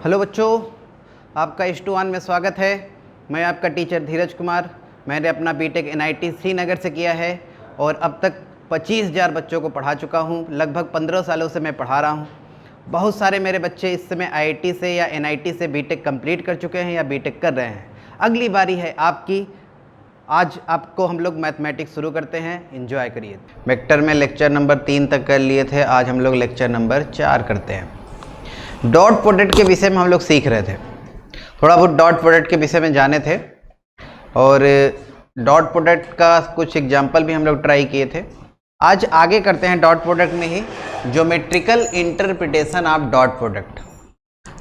Hello बच्चों, आपका H2 में स्वागत है। मैं आपका टीचर धीरज कुमार। मैंने अपना बीटेक NIT श्रीनगर से किया है और अब तक 25,000 बच्चों को पढ़ा चुका हूँ। लगभग 15 सालों से मैं पढ़ा रहा हूँ। बहुत सारे मेरे बच्चे इस समय IIT से या NIT से बीटेक कंप्लीट कर चुके हैं या बीटेक कर रहे हैं। अगली बारी है आपकी। आज आपको हम लोग मैथमेटिक्स शुरू करते हैं, एंजॉय करिए। वेक्टर में लेक्चर नंबर 3 तक कर लिए थे, आज हम लोग लेक्चर नंबर 4 करते हैं। डॉट प्रोडक्ट के विषय में हम लोग सीख रहे थे, थोड़ा बहुत डॉट प्रोडक्ट के विषय में जाने थे और डॉट प्रोडक्ट का कुछ एग्जाम्पल भी हम लोग ट्राई किए थे। आज आगे करते हैं डॉट प्रोडक्ट में ही geometrical interpretation of dot product.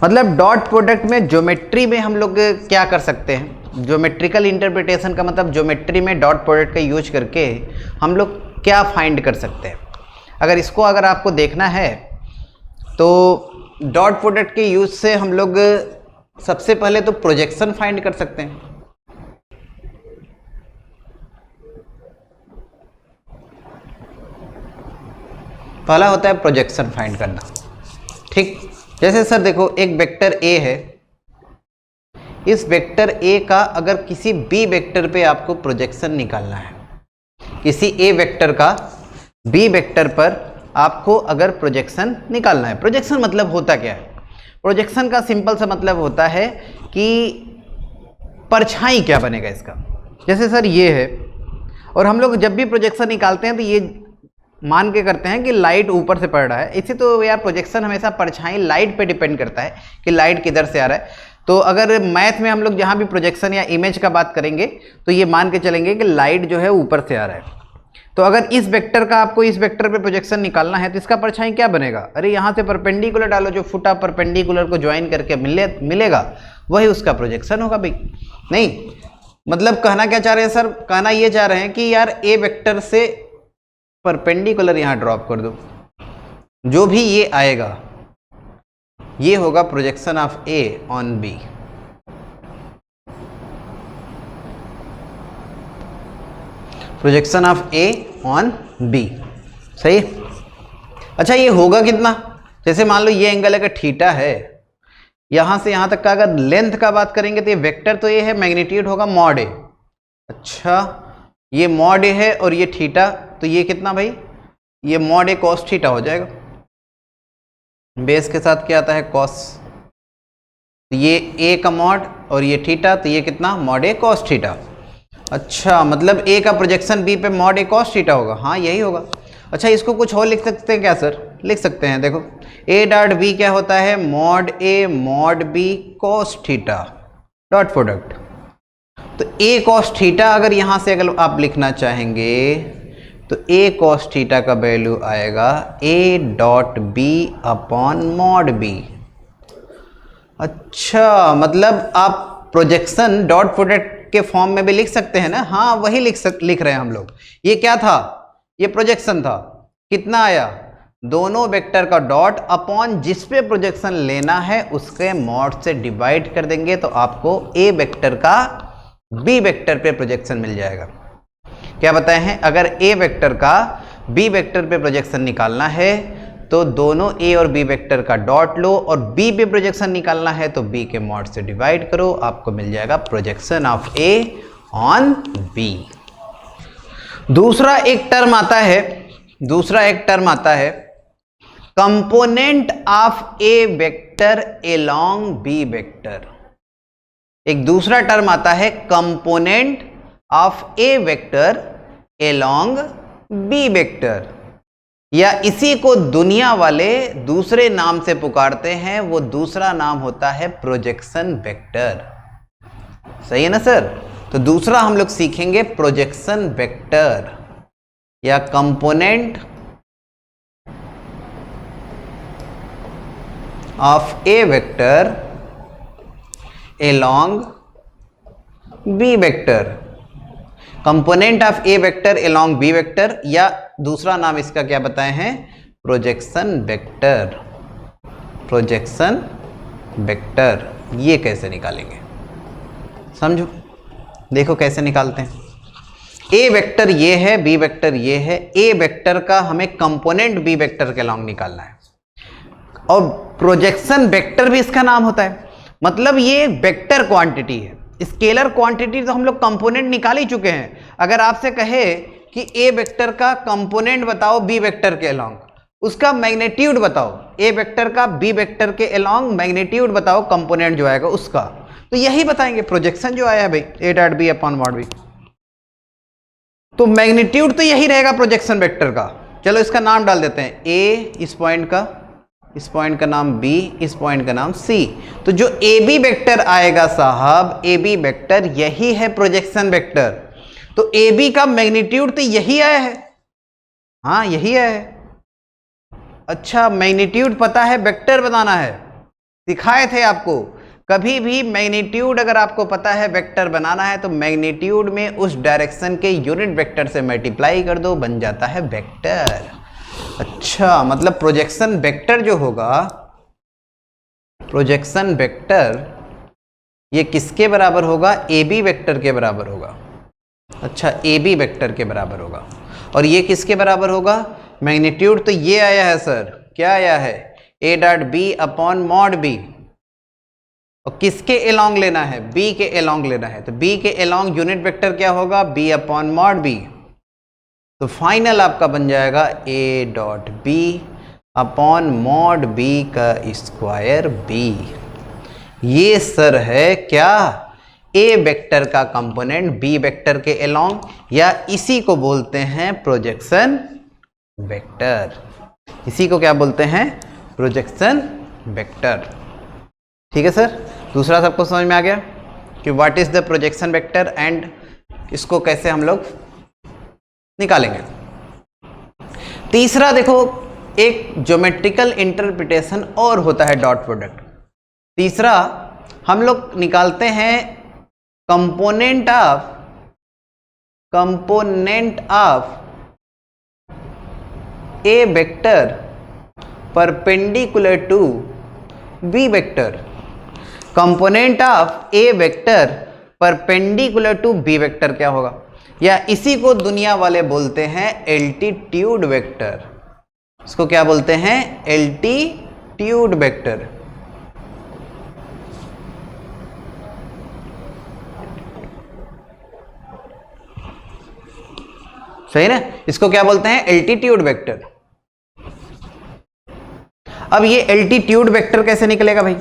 मतलब डॉट प्रोडक्ट में ज्योमेट्री में हम लोग क्या कर सकते हैं। ज्योमेट्रिकल इंटरप्रिटेशन का मतलब ज्योमेट्री में डॉट प्रोडक्ट का यूज करके हम लोग क्या फाइंड कर सकते हैं। अगर आपको देखना है तो डॉट प्रोडक्ट के यूज से हम लोग सबसे पहले तो प्रोजेक्शन फाइंड कर सकते हैं। पहला होता है प्रोजेक्शन फाइंड करना। ठीक, जैसे सर देखो एक वेक्टर ए है, इस वेक्टर ए का अगर किसी बी वेक्टर पे आपको प्रोजेक्शन निकालना है, किसी ए वेक्टर का बी वेक्टर पर आपको अगर प्रोजेक्शन निकालना है। प्रोजेक्शन मतलब होता क्या है? प्रोजेक्शन का सिंपल सा मतलब होता है कि परछाई क्या बनेगा इसका। जैसे सर ये है और हम लोग जब भी प्रोजेक्शन निकालते हैं तो ये मान के करते हैं कि लाइट ऊपर से पड़ रहा है। इससे तो यार प्रोजेक्शन हमेशा परछाई लाइट पे डिपेंड करता है कि लाइट किधर से आ रहा है। तो अगर मैथ में हम लोग जहाँ भी प्रोजेक्शन या इमेज का बात करेंगे तो ये मान के चलेंगे कि लाइट जो है ऊपर से आ रहा है। तो अगर इस वेक्टर का आपको इस वेक्टर पे प्रोजेक्शन निकालना है तो इसका परछाई क्या बनेगा? अरे यहाँ से परपेंडिकुलर डालो, जो फुटा परपेंडिकुलर को ज्वाइन करके मिलेगा वही उसका प्रोजेक्शन होगा भाई। नहीं मतलब कहना क्या चाह रहे हैं सर? कहना ये चाह रहे हैं कि यार ए वेक्टर से परपेंडिकुलर यहाँ ड्रॉप कर दो, जो भी ये आएगा ये होगा projection of A on B. Projection of A on B, सही। अच्छा ये होगा कितना? जैसे मान लो ये एंगल अगर थीटा है, यहां से यहां तक का अगर लेंथ का बात करेंगे तो ये वेक्टर तो ये है, मैग्नीट्यूड होगा मॉड ए। अच्छा ये मॉड ए है और ये थीटा, तो ये कितना भाई? ये मॉड ए कॉस थीटा हो जाएगा। बेस के साथ क्या आता है? कॉस। तो ये ए का मॉड और ये थीटा, तो ये कितना? मॉड ए कॉस थीटा। अच्छा मतलब ए का प्रोजेक्शन बी पे मॉड ए कॉस थीटा होगा। हाँ यही होगा। अच्छा इसको कुछ और लिख सकते हैं क्या सर? लिख सकते हैं, देखो ए डॉट बी क्या होता है? Mod A mod B cos theta dot product. तो ए कॉस थीटा अगर यहाँ से अगर आप लिखना चाहेंगे तो ए कॉस थीटा का वैल्यू आएगा A dot B upon mod B. अच्छा मतलब आप प्रोजेक्शन डॉट प्रोडक्ट के फॉर्म में भी लिख सकते हैं ना? हाँ वही लिख रहे हैं हम लोग। ये क्या था? ये प्रोजेक्शन था। कितना आया? दोनों वेक्टर का डॉट अपॉन जिस पे प्रोजेक्शन लेना है उसके मॉड से डिवाइड कर देंगे तो आपको ए वेक्टर का बी वेक्टर पे प्रोजेक्शन मिल जाएगा। क्या बताए हैं? अगर ए वेक्टर का बी वेक्टर पे प्रोजेक्शन निकालना है तो दोनों ए और बी वेक्टर का डॉट लो और बी पे प्रोजेक्शन निकालना है तो बी के मॉड से डिवाइड करो, आपको मिल जाएगा projection of A on B. दूसरा एक टर्म आता है component of A vector along B vector. एक दूसरा टर्म आता है component of A vector along B vector, या इसी को दुनिया वाले दूसरे नाम से पुकारते हैं। वो दूसरा नाम होता है प्रोजेक्शन वेक्टर। सही है ना सर? तो दूसरा हम लोग सीखेंगे प्रोजेक्शन वेक्टर या component of A vector along B vector. Component of A vector along B vector, या दूसरा नाम इसका क्या बताए हैं? Projection vector. प्रोजेक्शन वेक्टर ये कैसे निकालेंगे समझो। देखो कैसे निकालते हैं। ए वेक्टर ये है, बी वेक्टर ये है। ए वेक्टर का हमें कंपोनेंट बी वेक्टर के अलोंग निकालना है। और प्रोजेक्शन वेक्टर भी इसका नाम होता है। मतलब ये वेक्टर क्वांटिटी है। स्केलर क्वांटिटी तो हम लोग कंपोनेंट निकाल ही चुके हैं। अगर आपसे कहे कि ए वेक्टर का कंपोनेंट बताओ बी वेक्टर के अलोंग, उसका मैग्नीट्यूड बताओ, ए वेक्टर का बी वेक्टर के अलोंग मैग्नीट्यूड बताओ, कंपोनेंट जो आएगा उसका, तो यही बताएंगे प्रोजेक्शन जो आया है भाई, A dot B upon mod B. तो मैग्नीट्यूड तो यही रहेगा प्रोजेक्शन वेक्टर का। चलो इसका नाम डाल देते हैं, ए इस पॉइंट का नाम बी, इस पॉइंट का नाम सी। तो जो ए बी वेक्टर आएगा साहब, ए बी वेक्टर यही है प्रोजेक्शन वेक्टर। तो ए बी का मैग्नीट्यूड तो यही आया है, हाँ यही आया है। अच्छा, मैग्नीट्यूड पता है, वेक्टर बनाना है, सिखाए थे आपको। कभी भी मैग्नीट्यूड अगर आपको पता है वेक्टर बनाना है तो मैग्नीट्यूड में उस डायरेक्शन के यूनिट वेक्टर से मल्टीप्लाई कर दो, बन जाता है वेक्टर। अच्छा, मतलब प्रोजेक्शन वेक्टर जो होगा, प्रोजेक्शन वेक्टर ये किसके बराबर होगा? ए बी वेक्टर के बराबर होगा। अच्छा, ए बी वेक्टर के बराबर होगा। और ये किसके बराबर होगा? मैग्नीट्यूड तो ये आया है सर, क्या आया है? A dot B upon mod B. और किसके अलोंग लेना है? बी के अलोंग लेना है। तो बी के अलोंग यूनिट वेक्टर क्या होगा? B upon mod B. तो फाइनल आपका बन जाएगा A dot B upon mod B का स्क्वायर बी। ये सर है क्या? ए वेक्टर का कंपोनेंट बी वेक्टर के अलोंग, या इसी को बोलते हैं प्रोजेक्शन वेक्टर। इसी को क्या बोलते हैं? Projection vector. ठीक है सर, दूसरा सबको समझ में आ गया कि what is the projection vector and इसको कैसे हम लोग निकालेंगे। तीसरा देखो, एक ज्योमेट्रिकल इंटरप्रिटेशन और होता है डॉट प्रोडक्ट। तीसरा हम लोग निकालते हैं component of A vector perpendicular to B vector. Component of A vector perpendicular to B vector क्या होगा? या इसी को दुनिया वाले बोलते हैं एल्टीट्यूड वेक्टर। इसको क्या बोलते हैं? Altitude vector. सही ना? इसको क्या बोलते हैं? Altitude vector. अब ये एल्टीट्यूड वेक्टर कैसे निकलेगा भाई?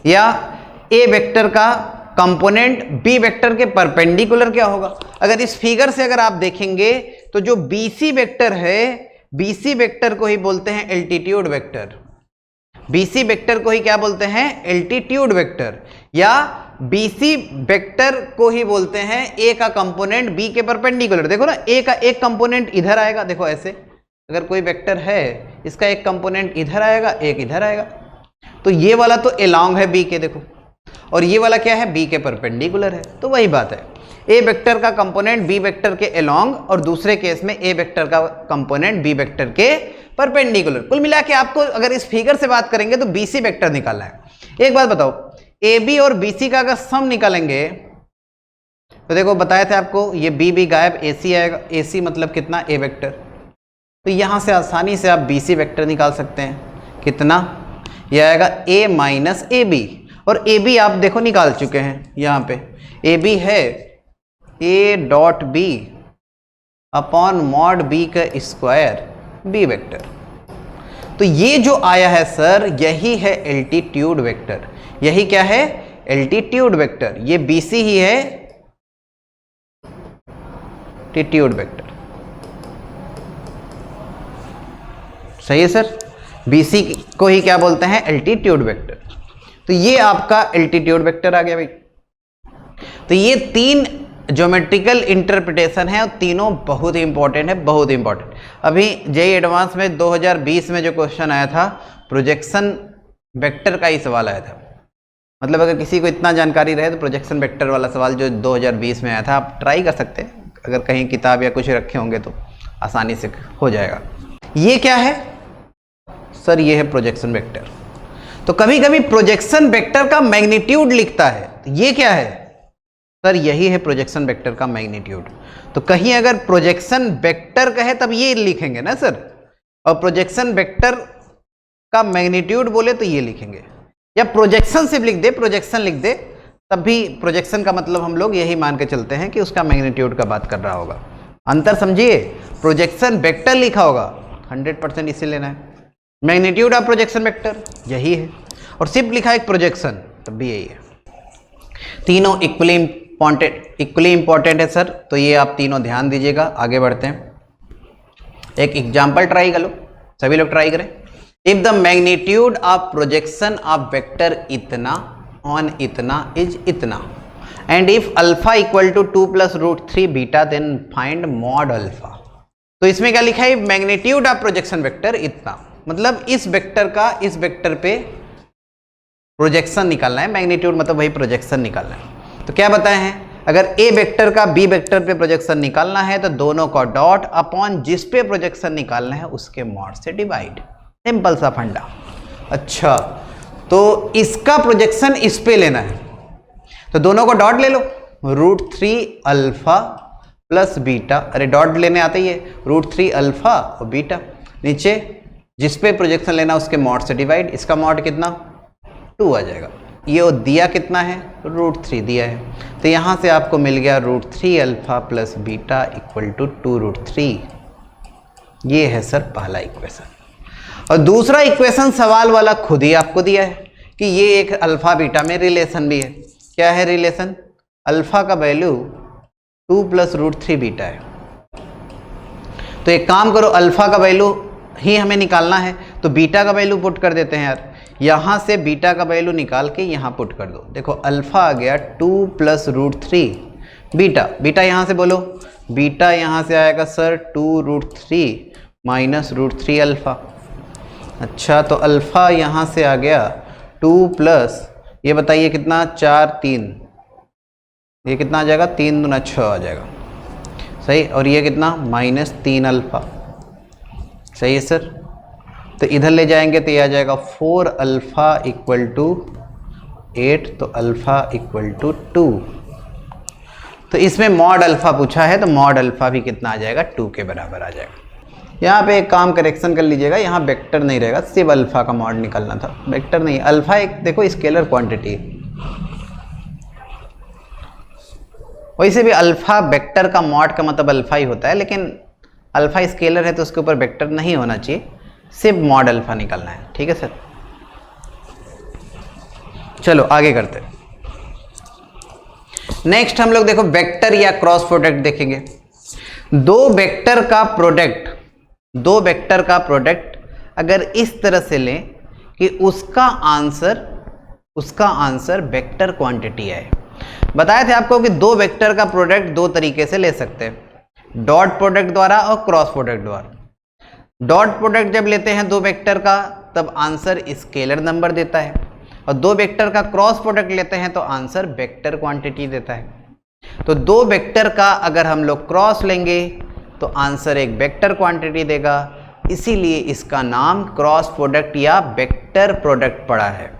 या ए वेक्टर का कंपोनेंट बी वेक्टर के परपेंडिकुलर क्या होगा? अगर इस फिगर से अगर आप देखेंगे तो जो बीसी वेक्टर है, बीसी वेक्टर को ही बोलते हैं एल्टीट्यूड वेक्टर। बीसी वेक्टर को ही क्या बोलते हैं? Altitude vector. या बीसी वेक्टर को ही बोलते हैं ए का कंपोनेंट बी के परपेंडिकुलर। देखो ना, ए का एक कंपोनेंट इधर आएगा, देखो ऐसे अगर कोई वेक्टर है, इसका एक कंपोनेंट इधर आएगा, एक इधर आएगा। तो ये वाला तो अलोंग है बी के, देखो, और ये वाला क्या है? बी के परपेंडिकुलर है। तो वही बात है, ए वेक्टर का कंपोनेंट बी वेक्टर के अलोंग, और दूसरे केस में ए वेक्टर का कंपोनेंट बी वेक्टर के परपेंडिकुलर। कुल मिला के आपको अगर इस फिगर से बात करेंगे तो बीसी वेक्टर निकालना है। एक बात बताओ, ए बी और बीसी का अगर सम निकालेंगे तो देखो बताए थे आपको, ये बी बी गायब, ए सी आएगा। ए सी मतलब कितना? ए वेक्टर। तो यहाँ से आसानी से आप बीसी वेक्टर निकाल सकते हैं। कितना? यह आएगा ए माइनस ए बी। और ए बी आप देखो निकाल चुके हैं, यहाँ पे ए बी है A dot B upon mod B का स्क्वायर बी वेक्टर। तो ये जो आया है सर, यही है एल्टीट्यूड वेक्टर। यही क्या है? Altitude vector. ये बीसी ही है एल्टीट्यूड वेक्टर। सही है सर, बीसी को ही क्या बोलते हैं? Altitude vector. तो ये आपका एल्टीट्यूड वेक्टर आ गया भाई। तो ये तीन ज्योमेट्रिकल इंटरप्रिटेशन है और तीनों बहुत ही इंपॉर्टेंट है, बहुत इंपॉर्टेंट। अभी जेईई एडवांस में 2020 में जो क्वेश्चन आया था, प्रोजेक्शन वेक्टर का ही सवाल आया था। मतलब अगर किसी को इतना जानकारी रहे तो प्रोजेक्शन वेक्टर वाला सवाल जो 2020 में आया था, आप ट्राई कर सकते हैं। अगर कहीं किताब या कुछ रखे होंगे तो आसानी से हो जाएगा। ये क्या है सर? ये है प्रोजेक्शन वेक्टर। तो कभी कभी प्रोजेक्शन वेक्टर का मैग्नीट्यूड लिखता है, तो ये क्या है सर? यही है प्रोजेक्शन वेक्टर का मैग्नीट्यूड। तो कहीं अगर प्रोजेक्शन वेक्टर कहे तब ये लिखेंगे ना सर, और प्रोजेक्शन वेक्टर का मैग्नीट्यूड बोले तो ये लिखेंगे, या प्रोजेक्शन सिर्फ लिख दे, प्रोजेक्शन लिख दे तब भी प्रोजेक्शन का मतलब हम लोग यही मान के चलते हैं कि उसका मैग्नीट्यूड का बात कर रहा होगा। अंतर समझिए, प्रोजेक्शन वेक्टर लिखा होगा 100% इसे लेना है, मैग्नीट्यूड ऑफ प्रोजेक्शन वेक्टर यही है, और सिर्फ लिखा है एक प्रोजेक्शन तब भी यही है। तीनों इक्वली इंपॉर्टेंट है सर, तो ये आप तीनों ध्यान दीजिएगा। आगे बढ़ते हैं, एक एग्जाम्पल ट्राई कर लो, सभी लोग ट्राई करें। If the magnitude of projection of vector इतना ऑन इतना इज इतना, and if alpha equal to 2 + √3 beta, then find mod alpha. तो इसमें क्या लिखा है, मैग्नीट्यूड ऑफ प्रोजेक्शन वेक्टर इतना, मतलब इस वेक्टर का इस वेक्टर पे प्रोजेक्शन निकालना है, मैग्नीट्यूड मतलब वही प्रोजेक्शन निकालना है। तो क्या बताए हैं, अगर ए वेक्टर का बी वेक्टर पे प्रोजेक्शन निकालना है तो दोनों का डॉट अपॉन जिस पे प्रोजेक्शन निकालना है उसके मॉड से डिवाइड, सिंपल सा फंडा। अच्छा, तो इसका प्रोजेक्शन इस पे लेना है तो दोनों को डॉट ले लो, √3 अल्फा प्लस बीटा, अरे डॉट लेने आते ही है, √3 अल्फा और बीटा, नीचे जिस पे प्रोजेक्शन लेना उसके मॉड से डिवाइड, इसका मॉड कितना 2 आ जाएगा, ये दिया कितना है √3 दिया है, तो यहाँ से आपको मिल गया √3 alpha plus beta equal to 2√3। ये है सर पहला इक्वेशन। और दूसरा इक्वेशन सवाल वाला खुद ही आपको दिया है कि ये एक अल्फा बीटा में रिलेशन भी है। क्या है रिलेशन, अल्फा का वैल्यू 2 + √3 बीटा है। तो एक काम करो, अल्फा का वैल्यू ही हमें निकालना है तो बीटा का वैल्यू पुट कर देते हैं यार, यहाँ से बीटा का वैल्यू निकाल के यहाँ पुट कर दो। देखो अल्फा आ गया 2 + √3 बीटा, बीटा यहाँ से बोलो, बीटा यहाँ से आएगा सर 2√3 माइनस √3 अल्फा। अच्छा, तो अल्फ़ा यहाँ से आ गया 2 प्लस, ये बताइए कितना 4 3, ये कितना आ जाएगा 3 दूना 6 आ जाएगा, सही, और ये कितना -3 अल्फ़ा, सही है सर। तो इधर ले जाएंगे तो ये आ जाएगा 4 अल्फ़ा इक्वल टू 8, तो अल्फ़ा इक्वल टू 2। तो इसमें मॉड अल्फ़ा पूछा है तो मॉड अल्फ़ा भी कितना आ जाएगा 2 के बराबर आ जाएगा। यहाँ पे एक काम करेक्शन कर लीजिएगा, यहाँ वेक्टर नहीं रहेगा, सिर्फ अल्फा का मॉड निकालना था, वेक्टर नहीं। अल्फा एक देखो स्केलर क्वांटिटी है, वैसे भी अल्फा वेक्टर का मॉड का मतलब अल्फा ही होता है, लेकिन अल्फा स्केलर है तो उसके ऊपर वेक्टर नहीं होना चाहिए, सिर्फ मॉड अल्फा निकालना है। ठीक है सर, चलो आगे करते हैं। नेक्स्ट हम लोग देखो वेक्टर या क्रॉस प्रोडक्ट देखेंगे। दो वेक्टर का प्रोडक्ट अगर इस तरह से लें कि उसका आंसर वेक्टर क्वांटिटी है। बताए थे आपको कि दो वेक्टर का प्रोडक्ट दो तरीके से ले सकते हैं, डॉट प्रोडक्ट द्वारा और क्रॉस प्रोडक्ट द्वारा। डॉट प्रोडक्ट जब लेते हैं दो वेक्टर का तब आंसर स्केलर नंबर देता है, और दो वेक्टर का क्रॉस प्रोडक्ट लेते हैं तो आंसर वेक्टर क्वांटिटी देता है। तो दो वेक्टर का अगर हम लोग क्रॉस लेंगे तो आंसर एक वेक्टर क्वांटिटी देगा, इसीलिए इसका नाम क्रॉस प्रोडक्ट या वेक्टर प्रोडक्ट पड़ा है।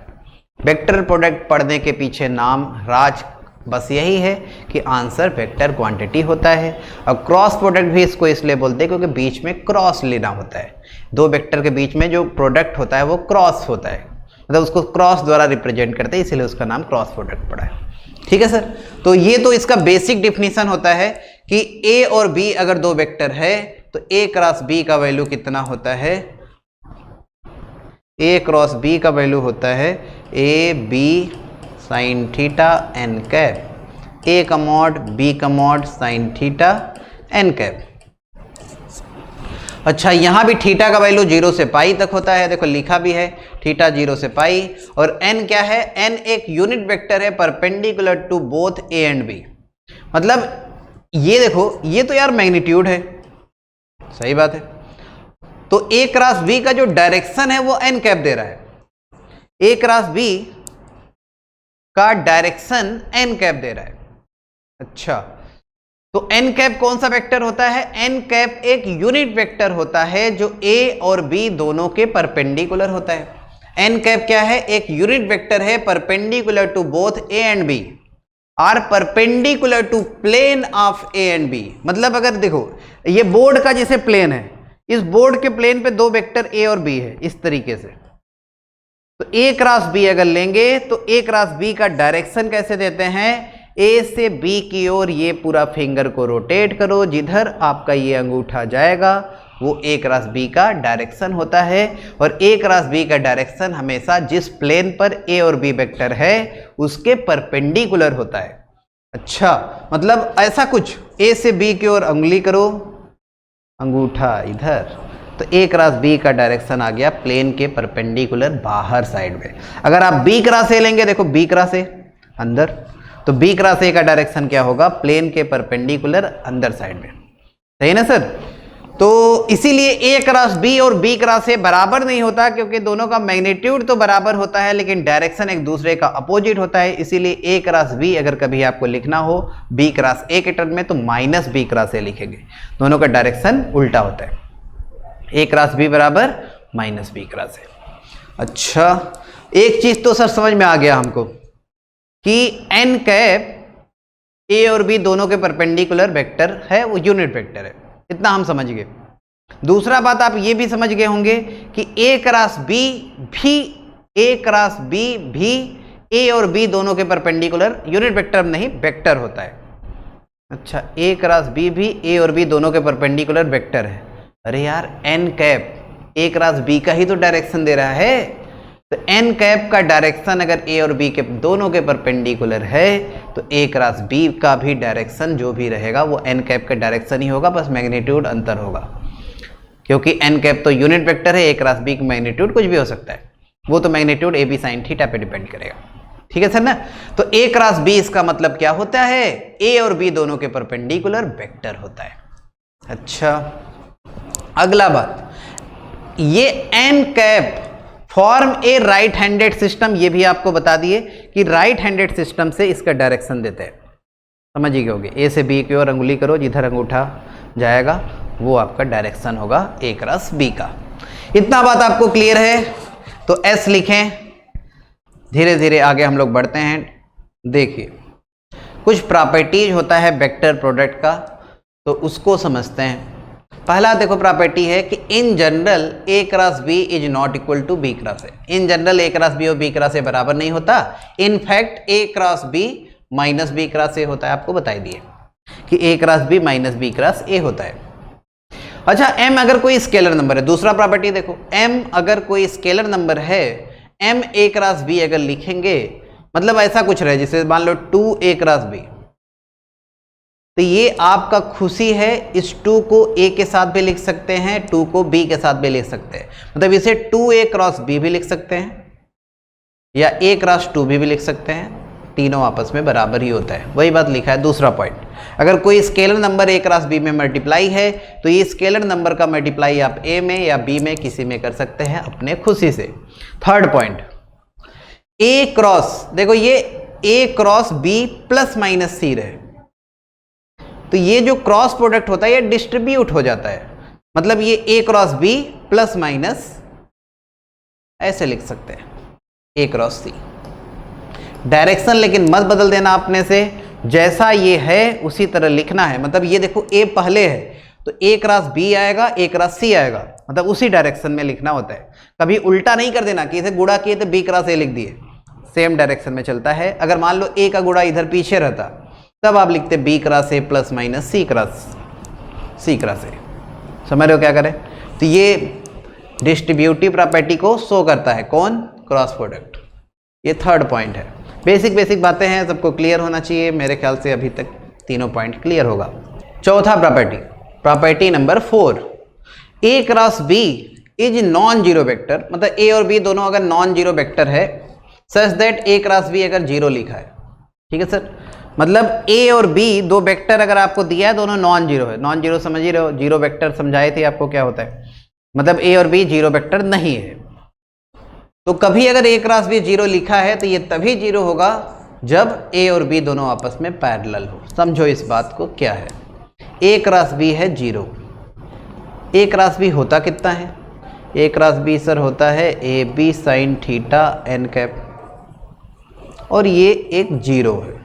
वेक्टर प्रोडक्ट पढ़ने के पीछे नाम राज बस यही है कि आंसर वेक्टर क्वांटिटी होता है। और क्रॉस प्रोडक्ट भी इसको इसलिए बोलते हैं क्योंकि बीच में क्रॉस लेना होता है, दो वेक्टर के बीच में जो प्रोडक्ट होता है वो क्रॉस होता है, मतलब उसको क्रॉस द्वारा रिप्रेजेंट करते हैं, इसीलिए उसका नाम क्रॉस प्रोडक्ट पड़ा है। ठीक है सर, तो ये तो इसका बेसिक डिफिनीशन होता है कि ए और बी अगर दो वेक्टर है तो ए क्रॉस बी का वैल्यू कितना होता है, ए क्रॉस बी का वैल्यू होता है A B sine theta N cap, A का मॉड बी का mod sine theta N cap. अच्छा, यहाँ भी थीटा का वैल्यू 0 से पाई तक होता है, देखो लिखा भी है थीटा 0 से पाई। और n क्या है, n एक यूनिट वेक्टर है perpendicular to both a and b। मतलब ये देखो, ये तो यार मैग्नीट्यूड है, सही बात है। तो a क्रॉस b का जो डायरेक्शन है वो n कैप दे रहा है, a क्रॉस b का डायरेक्शन n कैप दे रहा है। अच्छा, तो n कैप कौन सा वेक्टर होता है, n कैप एक यूनिट वेक्टर होता है जो a और b दोनों के परपेंडिकुलर होता है। n कैप क्या है, एक यूनिट वेक्टर है perpendicular to both a and b or perpendicular to plane of a and b। मतलब अगर देखो ये बोर्ड का जैसे प्लेन है, इस बोर्ड के प्लेन पे दो वेक्टर a और b है इस तरीके से, तो ए क्रॉस बी अगर लेंगे तो ए क्रॉस बी का डायरेक्शन कैसे देते हैं, ए से बी की ओर ये पूरा फिंगर को रोटेट करो, जिधर आपका ये अंगूठा जाएगा वो ए क्रॉस बी का डायरेक्शन होता है। और ए क्रॉस बी का डायरेक्शन हमेशा जिस प्लेन पर ए और बी वेक्टर है उसके परपेंडिकुलर होता है। अच्छा, मतलब ऐसा कुछ, ए से बी की ओर उंगली करो, अंगूठा इधर, तो ए क्रॉस बी का डायरेक्शन आ गया प्लेन के परपेंडिकुलर बाहर साइड में। अगर आप बी क्रॉस ए लेंगे, देखो बी क्रॉस ए अंदर, तो बी क्रॉस ए का डायरेक्शन क्या होगा, प्लेन के परपेंडिकुलर अंदर साइड में। सही ना सर? तो इसीलिए ए क्रॉस बी और बी क्रॉस ए बराबर नहीं होता, क्योंकि दोनों का मैग्नीट्यूड तो बराबर होता है लेकिन डायरेक्शन एक दूसरे का अपोजिट होता है। इसीलिए ए क्रॉस बी अगर कभी आपको लिखना हो बी क्रॉस ए के टर्म में तो माइनस बी क्रॉस ए लिखेंगे, दोनों का डायरेक्शन उल्टा होता है। ए क्रॉस बी बराबर माइनस बी क्रॉस ए। अच्छा, एक चीज तो सर समझ में आ गया हमको कि एन कैप ए और बी दोनों के परपेंडिकुलर वेक्टर है, वो यूनिट वेक्टर है, इतना हम समझ गए। दूसरा बात आप ये भी समझ गए होंगे कि ए क्रॉस बी भी ए और बी दोनों के परपेंडिकुलर यूनिट वेक्टर नहीं वेक्टर होता है। अच्छा, ए क्रॉस बी भी ए और बी दोनों के परपेंडिकुलर वेक्टर है। अरे यार, N cap A cross B का ही तो डायरेक्शन दे रहा है, तो एन कैप का डायरेक्शन अगर ए और बी के दोनों के परपेंडिकुलर है तो ए क्रॉस बी का भी डायरेक्शन जो भी रहेगा वो एन कैप का डायरेक्शन ही होगा, बस मैग्नीट्यूड अंतर होगा। क्योंकि एन कैप तो यूनिट वेक्टर है, ए क्रॉस बी का मैग्नीट्यूड कुछ भी हो सकता है, वो तो magnitude A B sine theta पे डिपेंड करेगा। ठीक है सर ना? तो ए क्रॉस बी इसका मतलब क्या होता है, ए और बी दोनों के परपेंडिकुलर वेक्टर होता है। अच्छा, अगला बात, ये एन कैप फॉर्म ए राइट हैंडेड सिस्टम, ये भी आपको बता दिए कि राइट हैंडेड सिस्टम से इसका डायरेक्शन देते हैं। समझ ही गए, ए से बी की ओर अंगुली करो, जिधर अंगूठा जाएगा वो आपका डायरेक्शन होगा ए क्रॉस बी का। इतना बात आपको क्लियर है? तो एस लिखें, धीरे धीरे आगे हम लोग बढ़ते हैं। देखिए, कुछ प्रॉपर्टीज होता है वेक्टर प्रोडक्ट का, तो उसको समझते हैं। पहला देखो प्रॉपर्टी है कि in general A cross B is not equal to B cross A. In general A cross B और बी क्रॉस ए बराबर नहीं होता। In fact A cross B minus B cross A होता है, आपको बताई दिए कि A cross B minus B cross A होता है। अच्छा, एम अगर कोई स्केलर नंबर है, दूसरा प्रॉपर्टी देखो, एम अगर कोई स्केलर नंबर है, एम ए क्रॉस बी अगर लिखेंगे, मतलब ऐसा कुछ रहे जैसे मान लो 2 ए क्रॉस बी, तो ये आपका खुशी है, इस 2 को ए के साथ भी लिख सकते हैं, 2 को बी के साथ भी लिख सकते हैं, मतलब इसे 2a क्रॉस बी भी लिख सकते हैं या a क्रॉस 2 भी लिख सकते हैं, तीनों आपस में बराबर ही होता है। वही बात लिखा है। दूसरा पॉइंट, अगर कोई scalar number a cross B में मल्टीप्लाई है तो ये स्केलर नंबर का मल्टीप्लाई आप a में या b में किसी में कर सकते हैं अपने खुशी से। थर्ड पॉइंट, a क्रॉस, देखो ये a cross b plus minus C रहे, तो ये जो क्रॉस प्रोडक्ट होता है ये डिस्ट्रीब्यूट हो जाता है, मतलब ये A cross B plus minus ऐसे लिख सकते हैं, ए क्रॉस सी। डायरेक्शन लेकिन मत बदल देना अपने से, जैसा ये है उसी तरह लिखना है। मतलब ये देखो ए पहले है तो ए क्रॉस बी आएगा, ए क्रॉस सी आएगा, मतलब उसी डायरेक्शन में लिखना होता है। कभी उल्टा नहीं कर देना कि इसे गुणा किए तो बी क्रॉस ए लिख दिए, सेम डायरेक्शन में चलता है। अगर मान लो ए का गुणा इधर पीछे रहता तब आप लिखते B cross A plus minus C cross A. समझ रहे हो क्या करें? तो ये डिस्ट्रीब्यूटिव प्रॉपर्टी को शो करता है, कौन? Cross product. ये थर्ड पॉइंट है। बेसिक बातें हैं, सबको क्लियर होना चाहिए। मेरे ख्याल से अभी तक तीनों पॉइंट क्लियर होगा। चौथा property number 4, A cross B is non zero vector, मतलब ए और बी दोनों अगर नॉन जीरो वेक्टर है such that A cross B अगर जीरो लिखा है, ठीक है सर, मतलब ए और बी दो वेक्टर अगर आपको दिया है दोनों नॉन जीरो है। नॉन जीरो समझ ही रहे हो, जीरो वेक्टर समझाए थे आपको क्या होता है, मतलब ए और बी जीरो वेक्टर नहीं है। तो कभी अगर ए क्रॉस बी जीरो लिखा है तो ये तभी जीरो होगा जब ए और बी दोनों आपस में पैरेलल हो। समझो इस बात को, क्या है, ए क्रॉस बी है जीरो। ए क्रॉस बी होता कितना है? ए क्रॉस बी सर होता है A B sine theta N cap, और ये एक जीरो है,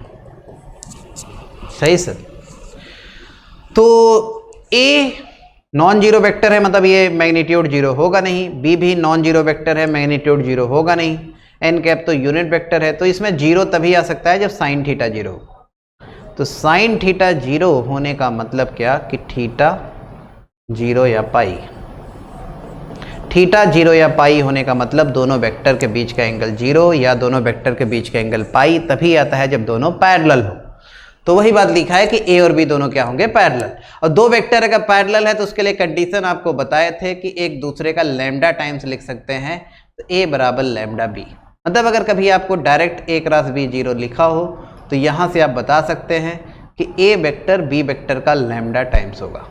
सही सर। तो ए नॉन जीरो वेक्टर है मतलब ये मैग्नीट्यूड जीरो होगा नहीं, बी भी नॉन जीरो वेक्टर है, मैग्नीट्यूड जीरो होगा नहीं, एन कैप तो यूनिट वेक्टर है, तो इसमें जीरो तभी आ सकता है जब साइन थीटा जीरो। तो साइन थीटा जीरो होने का मतलब क्या कि थीटा जीरो या पाई, थीटा जीरो या पाई होने का मतलब दोनों वेक्टर के बीच का एंगल जीरो या दोनों वेक्टर के बीच का एंगल पाई तभी आता है जब दोनों पैरेलल हो। तो वही बात लिखा है कि ए और बी दोनों क्या होंगे, पैरेलल। और दो वेक्टर अगर पैरेलल है तो उसके लिए कंडीशन आपको बताए थे कि एक दूसरे का लैम्डा टाइम्स लिख सकते हैं, तो ए बराबर लैम्डा बी। मतलब अगर कभी आपको डायरेक्ट ए क्रॉस बी जीरो लिखा हो तो यहाँ से आप बता सकते हैं कि ए वेक्टर बी वेक्टर का लैम्डा टाइम्स होगा।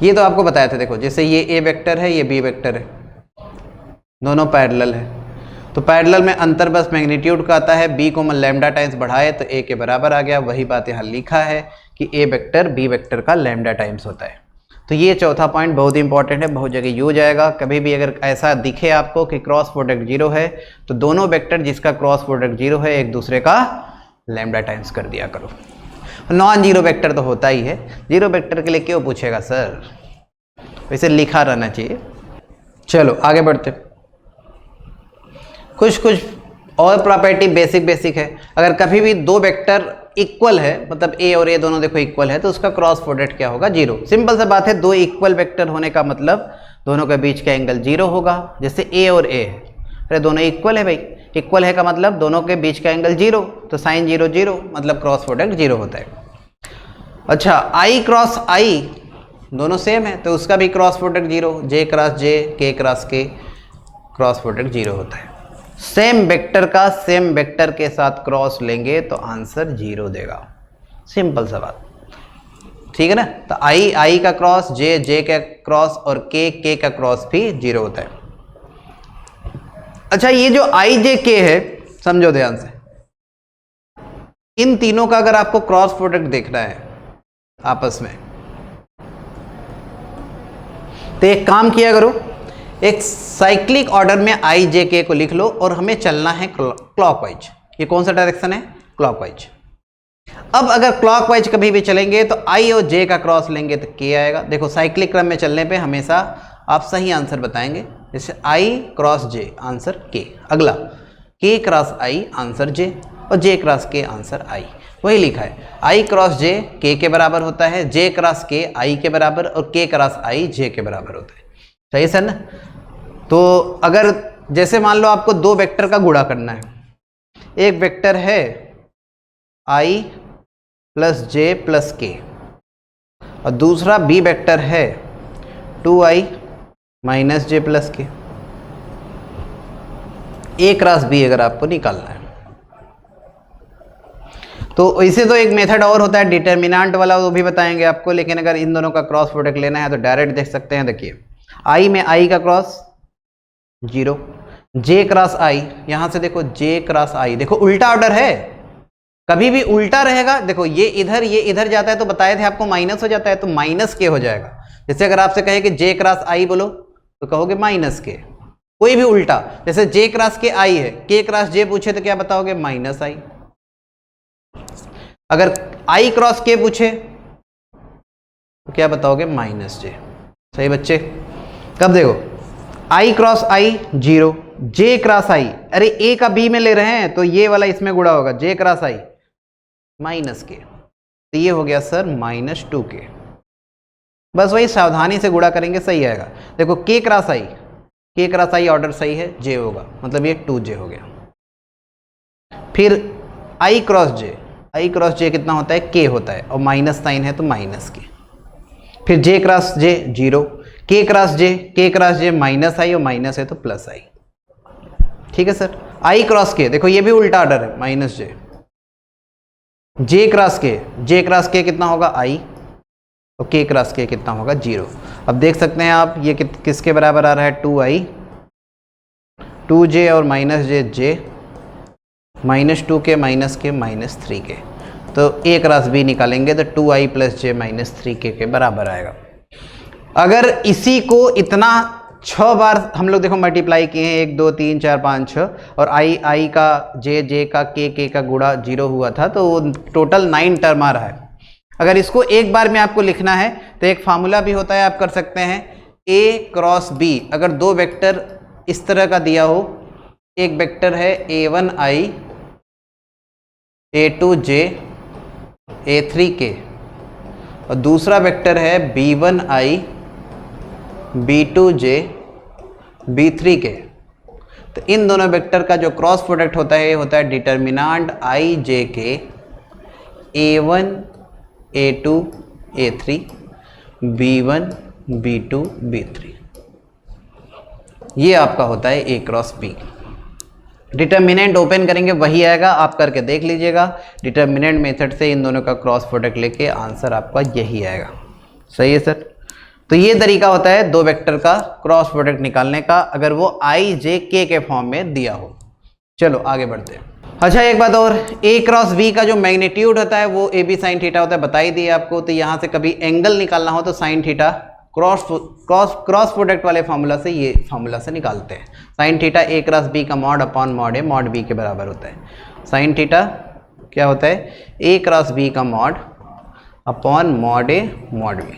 ये तो आपको बताया था, देखो जैसे ये ए वेक्टर है, ये बी वेक्टर है, दोनों पैरेलल है, तो पैरेलल में अंतर बस मैग्नीट्यूड का आता है, बी को लैम्डा टाइम्स बढ़ाए तो ए के बराबर आ गया। वही बात यहाँ लिखा है कि ए वेक्टर बी वेक्टर का लैम्डा टाइम्स होता है। तो ये चौथा पॉइंट बहुत इंपॉर्टेंट है, बहुत जगह यूज आएगा। कभी भी अगर ऐसा दिखे आपको कि क्रॉस प्रोडक्ट जीरो है तो दोनों वेक्टर जिसका क्रॉस प्रोडक्ट जीरो है एक दूसरे का लैम्डा टाइम्स कर दिया करो। नॉन जीरो वेक्टर तो होता ही है, जीरो वेक्टर के लिए क्यों पूछेगा सर, वैसे लिखा रहना चाहिए। चलो आगे बढ़ते, कुछ और प्रॉपर्टी बेसिक है। अगर कभी भी दो वेक्टर इक्वल है, मतलब ए और ए दोनों देखो इक्वल है, तो उसका क्रॉस प्रोडक्ट क्या होगा, जीरो। सिंपल सा बात है, दो इक्वल वेक्टर होने का मतलब दोनों के बीच का एंगल जीरो होगा। जैसे ए और ए है, अरे दोनों इक्वल है भाई, इक्वल है का मतलब दोनों के बीच का एंगल जीरो, तो साइन जीरो जीरो मतलब क्रॉस प्रोडक्ट जीरो होता है। अच्छा आई क्रॉस आई दोनों सेम है तो उसका भी क्रॉस प्रोडक्ट जीरो, जे क्रॉस जे, के क्रॉस के, क्रॉस प्रोडक्ट जीरो होता है। सेम वेक्टर का सेम वेक्टर के साथ क्रॉस लेंगे तो आंसर जीरो देगा, सिंपल सा बात, ठीक है ना। तो आई का क्रॉस, जे का क्रॉस और के का क्रॉस भी जीरो होता है। अच्छा ये जो आई जे के है, समझो ध्यान से, इन तीनों का अगर आपको क्रॉस प्रोडक्ट देखना है आपस में, तो एक काम किया करो, एक साइक्लिक ऑर्डर में आई जे के को लिख लो और हमें चलना है क्लॉकवाइज। ये कौन सा डायरेक्शन है, क्लॉकवाइज। अब अगर क्लॉकवाइज कभी भी चलेंगे तो आई और जे का क्रॉस लेंगे तो के आएगा। देखो साइक्लिक क्रम में चलने पे हमेशा आप सही आंसर बताएंगे, जैसे आई क्रॉस जे आंसर के, अगला के क्रॉस आई आंसर जे, और जे क्रॉस के आंसर आई। वही लिखा है, आई क्रॉस जे के बराबर होता है, जे क्रॉस के आई के बराबर, और के क्रॉस आई जे के बराबर होता है। सही सर ना। तो अगर जैसे मान लो आपको दो वेक्टर का गुणा करना है, एक वेक्टर है आई प्लस जे प्लस के और दूसरा बी वेक्टर है 2i माइनस जे प्लस के, ए क्रॉस बी अगर आपको निकालना है तो इसे तो एक मेथड और होता है डिटर्मिनेंट वाला, वो भी बताएंगे आपको। लेकिन अगर इन दोनों का क्रॉस प्रोडक्ट लेना है तो डायरेक्ट देख सकते हैं। देखिए आई में आई का क्रॉस जीरो, जे क्रॉस आई, यहां से देखो जे क्रॉस आई, देखो उल्टा ऑर्डर है, कभी भी उल्टा रहेगा। देखो ये इधर जाता है तो बताए थे आपको माइनस हो जाता है, तो माइनस के हो जाएगा। जैसे अगर आपसे कहे कि जे क्रॉस आई बोलो तो कहोगे माइनस के। कोई भी उल्टा, जैसे जे क्रॉस के आई है, के क्रॉस जे पूछे तो क्या बताओगे, माइनस आई। अगर आई क्रॉस के पूछे तो क्या बताओगे, माइनस जे। सही बच्चे। कब देखो आई क्रॉस आई जीरो, जे क्रॉस आई, अरे ए का बी में ले रहे हैं तो ये वाला इसमें गुणा होगा, जे क्रॉस आई माइनस के, तो ये हो गया सर माइनस 2k। बस वही सावधानी से गुणा करेंगे सही आएगा। देखो के क्रॉस आई ऑर्डर सही है, जे होगा, मतलब ये 2j हो गया। फिर आई क्रॉस जे कितना होता है, के होता है, और माइनस साइन है तो माइनस के। फिर जे क्रॉस जे जीरो, के क्रॉस जे माइनस आई, और माइनस है तो प्लस आई। ठीक है सर। आई क्रॉस के, देखो ये भी उल्टा ऑर्डर है, माइनस जे। जे क्रॉस के कितना होगा, आई, और के क्रॉस के कितना होगा, जीरो। अब देख सकते हैं आप ये किसके बराबर आ रहा है, 2i, 2j और माइनस जे, माइनस 2k माइनस के माइनस 3k, तो a क्रॉस b निकालेंगे तो 2i प्लस जे माइनस 3k के बराबर आएगा। अगर इसी को इतना 6 बार हम लोग देखो मल्टीप्लाई किए हैं, 1 2 3 4 5 6, और आई का जे का के का गुणा 0 हुआ था, तो वो टोटल 9 टर्म आ रहा है। अगर इसको एक बार में आपको लिखना है तो एक फार्मूला भी होता है, आप कर सकते हैं A क्रॉस B। अगर दो वेक्टर इस तरह का दिया हो, एक वेक्टर है A1I A2J A3K और दूसरा वेक्टर है B1I B2J B3K, तो इन दोनों वेक्टर का जो क्रॉस प्रोडक्ट होता है ये होता है डिटर्मिनांट IJ के A1 A2 A3 B1 B2 B3, ये आपका होता है A cross B। Determinant open करेंगे वही आएगा, आप करके देख लीजिएगा। डिटर्मिनेंट मेथड से इन दोनों का क्रॉस प्रोडक्ट लेके आंसर आपका यही आएगा। सही है सर। तो ये तरीका होता है दो वेक्टर का क्रॉस प्रोडक्ट निकालने का, अगर वो IJ K के फॉर्म में दिया हो। चलो आगे बढ़ते हैं। अच्छा एक बात और, A क्रॉस B का जो मैग्नीट्यूड होता है वो AB साइन थीटा होता है, बता ही दिया आपको। तो यहाँ से कभी एंगल निकालना हो तो साइन थीटा क्रॉस प्रोडक्ट वाले फार्मूला से, ये फार्मूला से निकालते हैं। Sine theta A cross B का mod upon mod A mod B के बराबर होता है। साइन थीटा क्या होता है, A क्रॉस B का mod upon mod A mod B।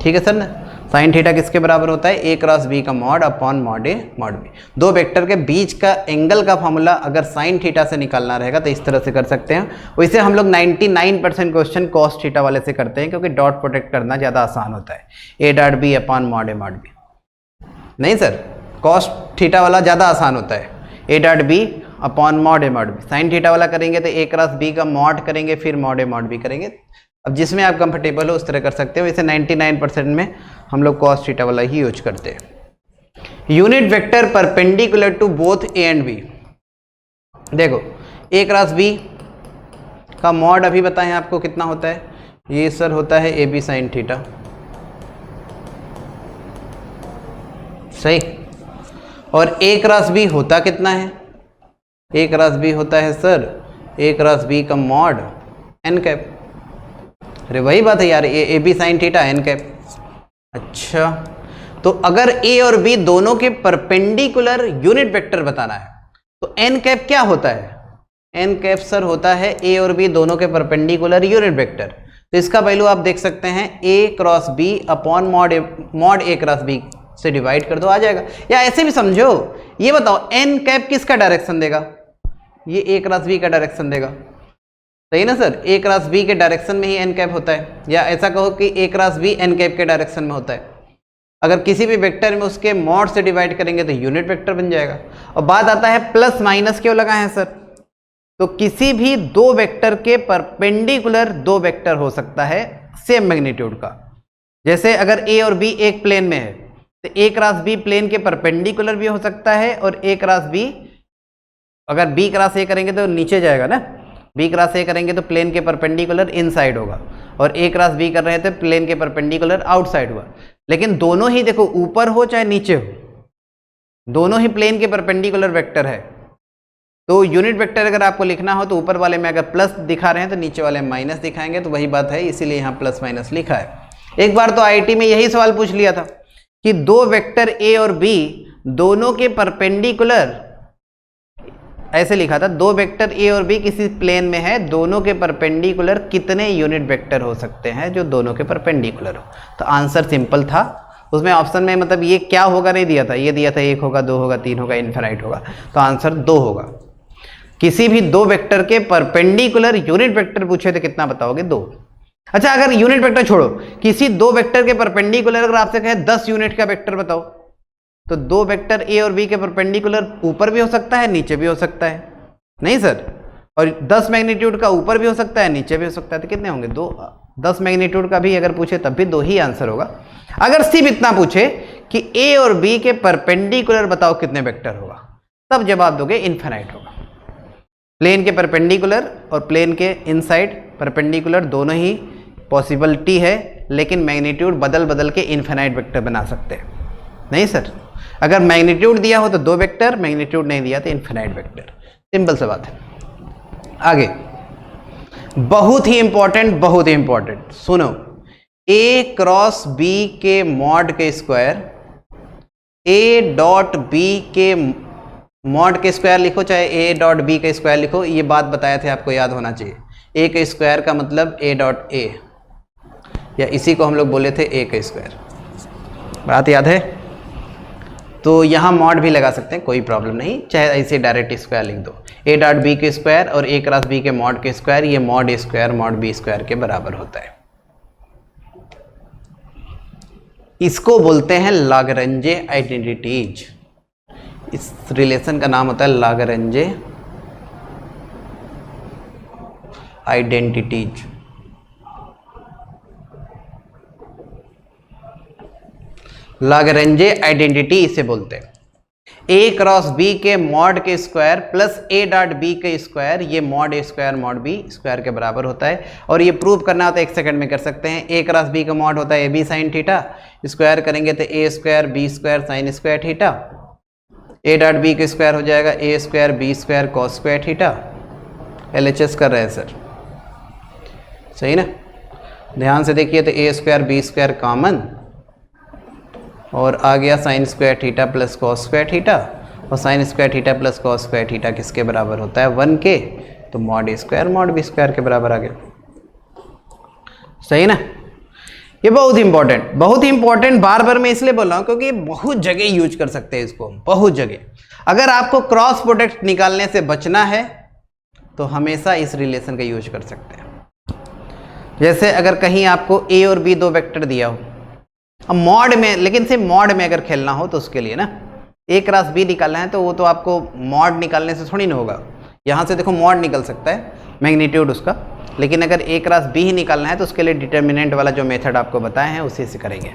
ठीक है सर ना। साइन थीटा किसके बराबर होता है, A क्रॉस B का mod upon mod A mod B। दो वेक्टर के बीच का एंगल का फार्मूला अगर साइन थीटा से निकालना रहेगा तो इस तरह से कर सकते हैं। वैसे हम लोग 99% क्वेश्चन कॉस थीटा वाले से करते हैं, क्योंकि डॉट प्रोटेक्ट करना ज़्यादा आसान होता है। A dot B upon mod A mod B। नहीं सर, कॉस थीटा वाला ज़्यादा आसान होता है, A dot B upon mod A mod B। Sine theta वाला करेंगे तो A क्रॉस B का मॉड करेंगे, फिर मॉड A मॉड B करेंगे। अब जिसमें आप कंफर्टेबल हो उस तरह कर सकते हो। वैसे 99% में हम लोग कॉस थीटा वाला ही यूज करते हैं। Unit vector perpendicular to both A and B। देखो A क्रॉस B का मॉड अभी बताएं आपको कितना होता है, ये सर होता है AB साइन थीटा। सही। और A क्रॉस B होता कितना है, A क्रॉस B होता है सर A क्रॉस B का मॉड n कैप। अरे वही बात है यार, AB sine theta n cap. अच्छा, तो अगर A और B दोनों के परपेंडिकुलर यूनिट वेक्टर बताना है तो n कैप क्या होता है, n कैप सर होता है A और B दोनों के परपेंडिकुलर यूनिट वेक्टर। तो इसका वैल्यू आप देख सकते हैं A cross B upon mod A cross B से डिवाइड कर दो, आ जाएगा। या ऐसे भी समझो, ये बताओ n कैप किसका डायरेक्शन देगा, ये A क्रॉस B का डायरेक्शन देगा। सही ना सर, A क्रॉस B के डायरेक्शन में ही n कैप होता है, या ऐसा कहो कि A cross B n cap के डायरेक्शन में होता है। अगर किसी भी वेक्टर में उसके मॉड से डिवाइड करेंगे तो यूनिट वेक्टर बन जाएगा। और बात आता है प्लस माइनस क्यों लगा है सर, तो किसी भी दो वेक्टर के परपेंडिकुलर दो वेक्टर हो सकता है सेम मैग्नीट्यूड का। जैसे अगर A और B एक प्लेन में है तो A क्रॉस B प्लेन के परपेंडिकुलर भी हो सकता है, और A क्रॉस B अगर B क्रॉस A करेंगे तो नीचे जाएगा ना, B क्रॉस A करेंगे तो प्लेन के परपेंडिकुलर इनसाइड होगा, और A क्रॉस B कर रहे थे प्लेन के परपेंडिकुलर आउटसाइड हुआ। लेकिन दोनों ही देखो ऊपर हो चाहे नीचे हो, दोनों ही प्लेन के परपेंडिकुलर वेक्टर है। तो यूनिट वेक्टर अगर आपको लिखना हो तो ऊपर वाले में अगर प्लस दिखा रहे हैं तो नीचे वाले में माइनस दिखाएंगे, तो वही बात है, इसीलिए यहाँ प्लस माइनस लिखा है। एक बार तो IIT में यही सवाल पूछ लिया था कि दो वेक्टर A और B दोनों के परपेंडिकुलर, ऐसे लिखा था, दो वेक्टर A और B किसी प्लेन में है, दोनों के परपेंडिकुलर कितने यूनिट वेक्टर हो सकते हैं जो दोनों के परपेंडिकुलर हो। तो आंसर सिंपल था, उसमें ऑप्शन में मतलब ये क्या होगा नहीं दिया था, ये दिया था 1 होगा 2 होगा 3 होगा इनफिनाइट होगा, तो आंसर 2 होगा। किसी भी दो वेक्टर के परपेंडिकुलर यूनिट वेक्टर पूछे तो कितना बताओगे, 2। अच्छा अगर यूनिट वेक्टर छोड़ो, किसी दो वेक्टर के परपेंडिकुलर अगर आपसे कहे 10 यूनिट का वेक्टर बताओ, तो दो वेक्टर A और B के परपेंडिकुलर ऊपर भी हो सकता है नीचे भी हो सकता है, नहीं सर, और 10 मैग्नीट्यूड का ऊपर भी हो सकता है नीचे भी हो सकता है, तो कितने होंगे, 2। 10 मैग्नीट्यूड का भी अगर पूछे तब भी 2 ही आंसर होगा। अगर सिर्फ इतना पूछे कि A और B के परपेंडिकुलर बताओ कितने वेक्टर होगा, तब जवाब दोगे इनफिनाइट होगा। प्लेन के परपेंडिकुलर और प्लेन के इनसाइड परपेंडिकुलर दोनों ही पॉसिबिलिटी है, लेकिन मैग्नीट्यूड बदल बदल के इनफिनाइट वेक्टर बना सकते हैं, नहीं सर। अगर मैग्नीट्यूड दिया हो तो 2 वेक्टर, मैग्नीट्यूड नहीं दिया तो इनफिनाइट वेक्टर, सिंपल सा बात है। आगे बहुत ही इंपॉर्टेंट सुनो, A क्रॉस B के मॉड के स्क्वायर, A डॉट B के मॉड के स्क्वायर लिखो, चाहे A डॉट B के स्क्वायर लिखो, ये बात बताए थे आपको, याद होना चाहिए। ए का स्क्वायर का मतलब ए डॉट ए, या इसी को हम लोग बोले थे ए का स्क्वायर, बात याद है? तो यहाँ मॉड भी लगा सकते हैं, कोई प्रॉब्लम नहीं, चाहे ऐसे डायरेक्ट स्क्वायर लिख दो। ए डॉट बी के स्क्वायर और ए क्रॉस बी के मॉड के स्क्वायर, ये mod A square mod B square के बराबर होता है। इसको बोलते हैं लाग्रेंजे आइडेंटिटीज। इस रिलेशन का नाम होता है लाग्रेंजे आइडेंटिटीज। लाग्रेंजे आइडेंटिटी इसे बोलते हैं। ए क्रॉस बी के मॉड के square plus A dot B के स्क्वायर, ये mod A square mod B square के बराबर होता है। और ये प्रूव करना होता है 1 सेकंड में कर सकते हैं। ए क्रॉस बी का मॉड होता है A B sine theta, square करेंगे तो A square B square sine square theta. A dot B के स्क्वायर हो जाएगा A square B square cos square theta. LHS कर रहे हैं सर, सही ना? ध्यान से देखिए तो A square B square common और आ गया sine square theta plus cos square theta, और sine square theta plus cos square theta किसके बराबर होता है? 1 के। तो mod A square mod B square के बराबर आ गया, सही ना? ये बहुत इंपॉर्टेंट बार बार मैं इसलिए बोल रहा हूँ क्योंकि बहुत जगह यूज कर सकते हैं इसको, बहुत जगह। अगर आपको क्रॉस प्रोडक्ट निकालने से बचना है तो हमेशा इस रिलेशन का यूज कर सकते हैं। जैसे अगर कहीं आपको ए और बी 2 वेक्टर दिया हो, अब मॉड में, लेकिन सिर्फ मॉड में अगर खेलना हो तो उसके लिए ना ए क्रॉस बी निकालना है तो वो तो आपको मॉड निकालने से थोड़ी ना होगा। यहाँ से देखो मॉड निकल सकता है मैग्नीट्यूड उसका, लेकिन अगर ए क्रॉस बी ही निकालना है तो उसके लिए डिटर्मिनेंट वाला जो मेथड आपको बताए हैं उसी से करेंगे।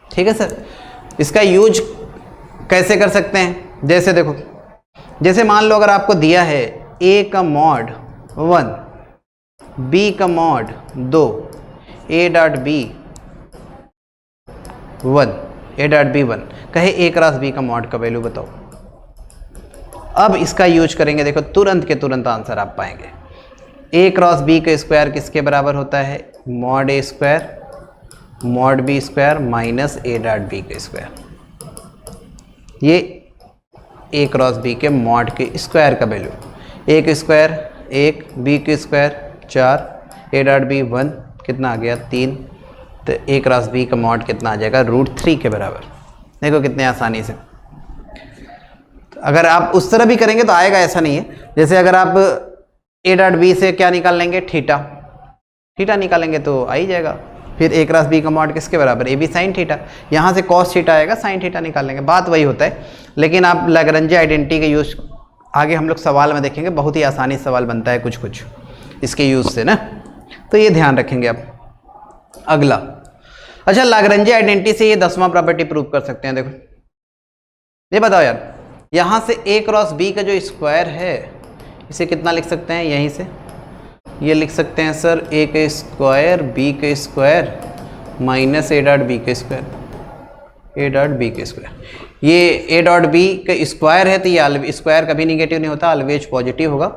ठीक है सर? इसका यूज कैसे कर सकते हैं? जैसे देखो, जैसे मान लो अगर आपको दिया है ए का मॉड 1 बी का mod 2 A dot B 1 A dot B 1, कहे ए क्रॉस बी का मॉड का वैल्यू बताओ। अब इसका यूज करेंगे, देखो तुरंत के तुरंत आंसर आप पाएंगे। ए क्रॉस बी का स्क्वायर किसके बराबर होता है? Mod A square mod B square minus A dot B का स्क्वायर। ये ए क्रॉस बी के मॉड के स्क्वायर का वैल्यू, ए का स्क्वायर 1 बी का स्क्वायर 4 ए डॉट बी 1 कितना आ गया 3, तो ए क्रॉस बी का मॉड कितना आ जाएगा? √3 के बराबर। देखो कितने आसानी से। तो अगर आप उस तरह भी करेंगे तो आएगा, ऐसा नहीं है। जैसे अगर आप ए डॉट बी से क्या निकाल लेंगे? थीटा निकालेंगे तो आ ही जाएगा। फिर ए क्रॉस बी का मॉड किसके बराबर? A B sine theta. यहाँ से कॉस थीटा आएगा, साइन थीटा निकाल लेंगे, बात वही होता है। लेकिन आप लाग्रेंजे आइडेंटिटी का यूज आगे हम लोग सवाल में देखेंगे, बहुत ही आसानी सवाल बनता है कुछ इसके यूज से ना, तो ये ध्यान रखेंगे आप। अगला, अच्छा लाग्रेंजे आइडेंटिटी से ये 10वां प्रॉपर्टी प्रूव कर सकते हैं। देखो ये बताओ यार, यहाँ से ए क्रॉस बी का जो स्क्वायर है इसे कितना लिख सकते हैं? यहीं से ये लिख सकते हैं सर ए का स्क्वायर बी का square minus A dot B का स्क्वायर, ए डॉट बी का स्क्वायर। ये ए डॉट बी का स्क्वायर है तो ये स्क्वायर कभी निगेटिव नहीं होता, ऑलवेज पॉजिटिव होगा।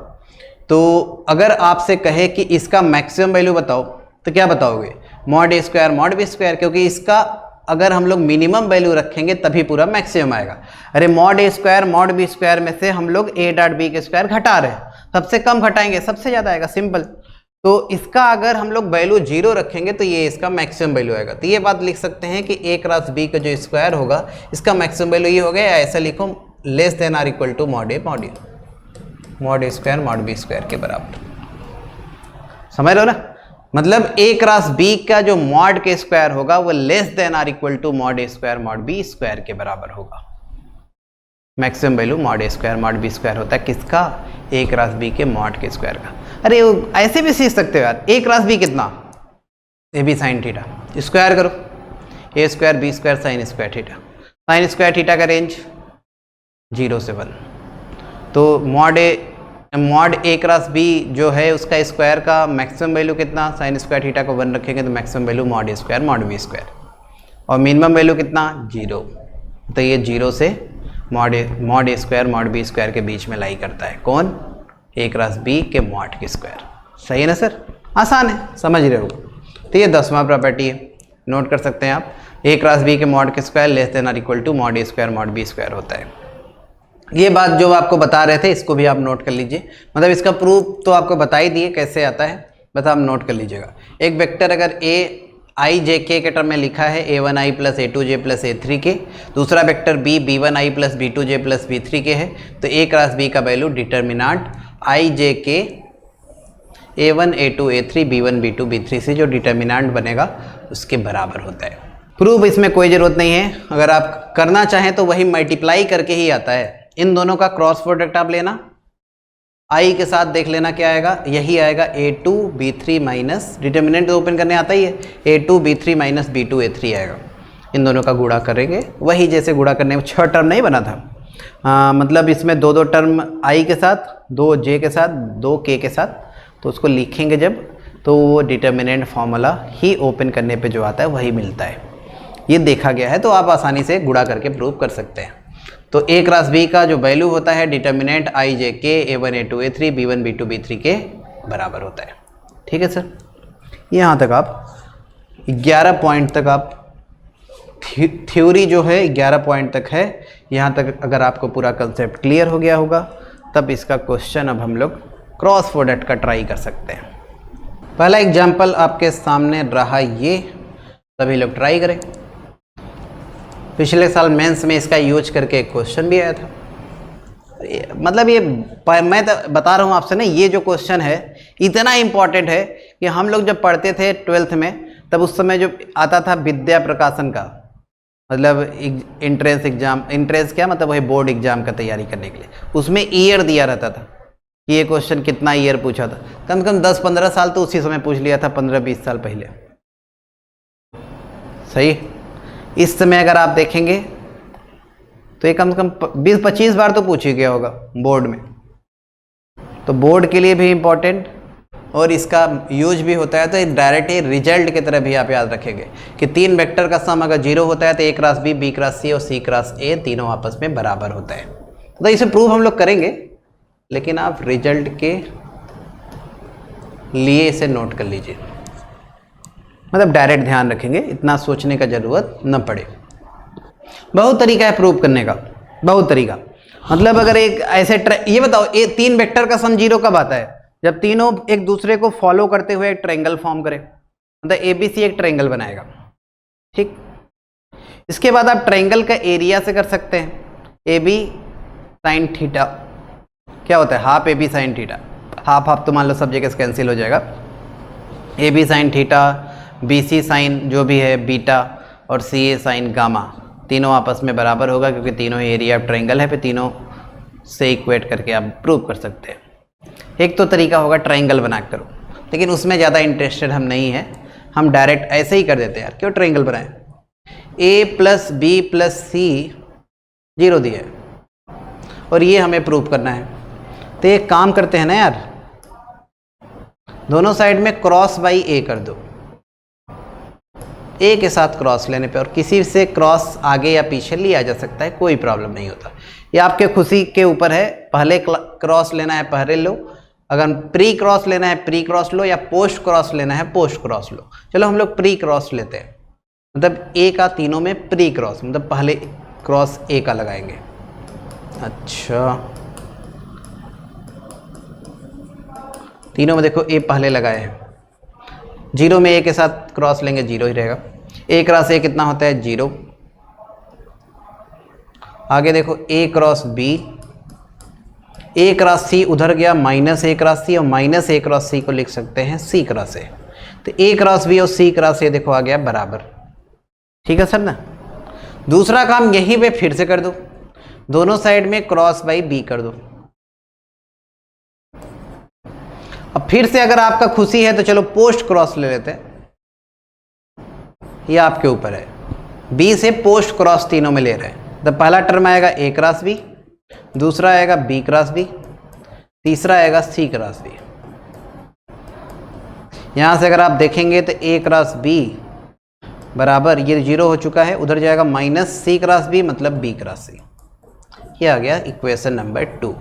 तो अगर आपसे कहे कि इसका मैक्सिमम वैल्यू बताओ तो क्या बताओगे? Mod A square mod B square, क्योंकि इसका अगर हम लोग मिनिमम वैल्यू रखेंगे तभी पूरा मैक्सिमम आएगा। अरे mod A square mod B square में से हम लोग ए डॉट बी के स्क्वायर घटा रहे हैं, सबसे कम घटाएंगे सबसे ज़्यादा आएगा, सिंपल। तो इसका अगर हम लोग वैल्यू 0 रखेंगे तो ये इसका मैक्सिमम वैल्यू आएगा। तो ये बात लिख सकते हैं कि ए क्रॉस बी का जो स्क्वायर होगा इसका मैक्सिमम वैल्यू ये हो गया, या ऐसा लिखो less than or equal to mod A square mod B square के बराबर। समझ लो ना? मतलब ए क्रॉस बी का जो मॉड के स्क्वायर होगा वो less than or equal to mod A square mod B square के बराबर होगा। Maximum value mod A square mod B square होता है किसका? ए क्रॉस बी के मॉड के स्क्वायर का। अरे ऐसे भी सीख सकते हो यार, ए क्रॉस बी कितना? A B sine theta, square करो A square B square sine square theta. Sine square theta का रेंज 0 से 1, तो मॉड ए क्रॉस बी जो है उसका स्क्वायर का मैक्सिमम वैल्यू कितना? साइन स्क्वायर थीटा को 1 रखेंगे तो maximum value mod A square mod B square, और मिनिमम वैल्यू कितना? 0। तो ये 0 से mod A square mod B square के बीच में लाई करता है। कौन? ए क्रॉस बी के मॉड के स्क्वायर। सही है ना सर? आसान है, समझ रहे हो? तो ये 10वां प्रॉपर्टी है, नोट कर सकते हैं आप। ए क्रॉस बी के मॉड के square less than or equal to mod A square mod B square होता है। ये बात जो आपको बता रहे थे इसको भी आप नोट कर लीजिए। मतलब इसका प्रूफ तो आपको बता ही दिए कैसे आता है, बस आप नोट कर लीजिएगा। एक वेक्टर अगर ए आई जे के टर्म में लिखा है a1i plus a2j plus a3 के, दूसरा vector b b1i plus b2j plus b3 के है, तो a क्रॉस b का वैल्यू डिटर्मिनांट आई जे के a1 a2 a3 b1 b2 b3 से जो डिटर्मिनांट बनेगा उसके बराबर होता है। प्रूफ इसमें कोई ज़रूरत नहीं है, अगर आप करना चाहें तो वही मल्टीप्लाई करके ही आता है। इन दोनों का क्रॉस प्रोडक्ट आप लेना, आई के साथ देख लेना क्या आएगा, यही आएगा a2 b3 minus, determinant open करने आता ही है, a2 b3 minus b2 a3 आएगा। इन दोनों का गुणा करेंगे, वही जैसे गुणा करने में 6 टर्म नहीं बना था, मतलब इसमें 2 टर्म i के साथ, 2 j के साथ, 2 k के साथ, तो उसको लिखेंगे जब तो वो डिटर्मिनेंट फॉर्मूला ही ओपन करने पे जो आता है वही मिलता है। ये देखा गया है, तो आप आसानी से गुणा करके प्रूव कर सकते हैं। तो a क्रॉस b का जो वैल्यू होता है डिटर्मिनेंट आई जे के a1 a2 a3 b1 b2 b3 के बराबर होता है। ठीक है सर, यहाँ तक आप 11 पॉइंट तक आप थ्योरी जो है 11 पॉइंट तक है। यहाँ तक अगर आपको पूरा कंसेप्ट क्लियर हो गया होगा तब इसका क्वेश्चन अब हम लोग क्रॉस प्रोडक्ट का ट्राई कर सकते हैं। पहला एग्जाम्पल आपके सामने रहा ये, सभी लोग ट्राई करें। पिछले साल मेंस में इसका यूज करके एक क्वेश्चन भी आया था। मतलब ये मैं तो बता रहा हूँ आपसे ना, ये जो क्वेश्चन है इतना इम्पॉर्टेंट है कि हम लोग जब पढ़ते थे 12th में तब उस समय जो आता था विद्या प्रकाशन का, मतलब इंट्रेंस एग्जाम, इंट्रेंस क्या मतलब वही बोर्ड एग्जाम का तैयारी करने के लिए, उसमें ईयर दिया रहता था कि ये क्वेश्चन कितना ईयर पूछा था। कम से कम 10-15 साल तो उसी समय पूछ लिया था, 15-20 साल पहले। सही, इस समय अगर आप देखेंगे तो ये कम से कम 20-25 बार तो पूछ ही गया होगा बोर्ड में। तो बोर्ड के लिए भी इम्पोर्टेंट और इसका यूज भी होता है। तो डायरेक्ट रिजल्ट की तरह भी आप याद रखेंगे कि 3 वेक्टर का सम अगर 0 होता है तो a cross b cross c और c क्रॉस a तीनों आपस में बराबर होता है। तो इसे प्रूफ हम लोग करेंगे, लेकिन आप रिजल्ट के लिए इसे नोट कर लीजिए, मतलब डायरेक्ट ध्यान रखेंगे, इतना सोचने का ज़रूरत न पड़े। बहुत तरीका है प्रूव करने का, बहुत तरीका। मतलब अगर एक ऐसे ये बताओ, ये 3 वेक्टर का सम 0 कब आता है? जब तीनों एक दूसरे को फॉलो करते हुए एक ट्रायंगल फॉर्म करें, मतलब ABC एक ट्रायंगल बनाएगा। ठीक, इसके बाद आप ट्रायंगल का एरिया से कर सकते हैं। AB साइन थीटा क्या होता है? Half AB sine theta. Half half तो मान लो सब जगह कैंसिल हो जाएगा। AB sine theta, BC sine जो भी है बीटा और CA साइन गामा, तीनों आपस में बराबर होगा क्योंकि तीनों एरिया ऑफ ट्रायंगल है, फिर तीनों से इक्वेट करके आप प्रूव कर सकते हैं। एक तो तरीका होगा ट्रायंगल बना करो, लेकिन उसमें ज़्यादा इंटरेस्टेड हम नहीं हैं, हम डायरेक्ट ऐसे ही कर देते हैं। यार क्यों ट्रायंगल बनाएं? A plus B plus C 0 दिया है और ये हमें प्रूव करना है। तो एक काम करते हैं ना यार, दोनों साइड में क्रॉस बाई A कर दो। A के साथ क्रॉस लेने पे, और किसी से क्रॉस आगे या पीछे लिया जा सकता है, कोई प्रॉब्लम नहीं होता। ये आपके खुशी के ऊपर है, पहले क्रॉस लेना है पहले लो, अगर प्री क्रॉस लेना है प्री क्रॉस लो, या पोस्ट क्रॉस लेना है पोस्ट क्रॉस लो। चलो हम लोग प्री क्रॉस लेते हैं, मतलब A का तीनों में प्री क्रॉस, मतलब पहले क्रॉस A का लगाएंगे। अच्छा, तीनों में देखो A पहले लगाए हैं, 0 में A के साथ क्रॉस लेंगे 0 ही रहेगा। A क्रॉस A कितना होता है? 0। आगे देखो A cross B, A cross C उधर गया माइनस A क्रॉस C, और माइनस A क्रॉस C को लिख सकते हैं C क्रॉस A। तो A क्रॉस B और C क्रॉस A देखो आ गया बराबर। ठीक है सर ना। दूसरा काम यहीं पे फिर से कर दो, दोनों साइड में क्रॉस बाई B कर दो। अब फिर से अगर आपका खुशी है तो चलो पोस्ट क्रॉस ले लेते हैं, ये आपके ऊपर है। B से पोस्ट क्रॉस तीनों में ले रहे हैं, तो पहला टर्म आएगा A क्रॉस B, दूसरा आएगा B क्रॉस B, तीसरा आएगा C क्रॉस B। यहां से अगर आप देखेंगे तो A क्रॉस B बराबर, ये 0 हो चुका है, उधर जाएगा माइनस C क्रॉस B मतलब B क्रॉस C। ये आ गया इक्वेशन नंबर 2।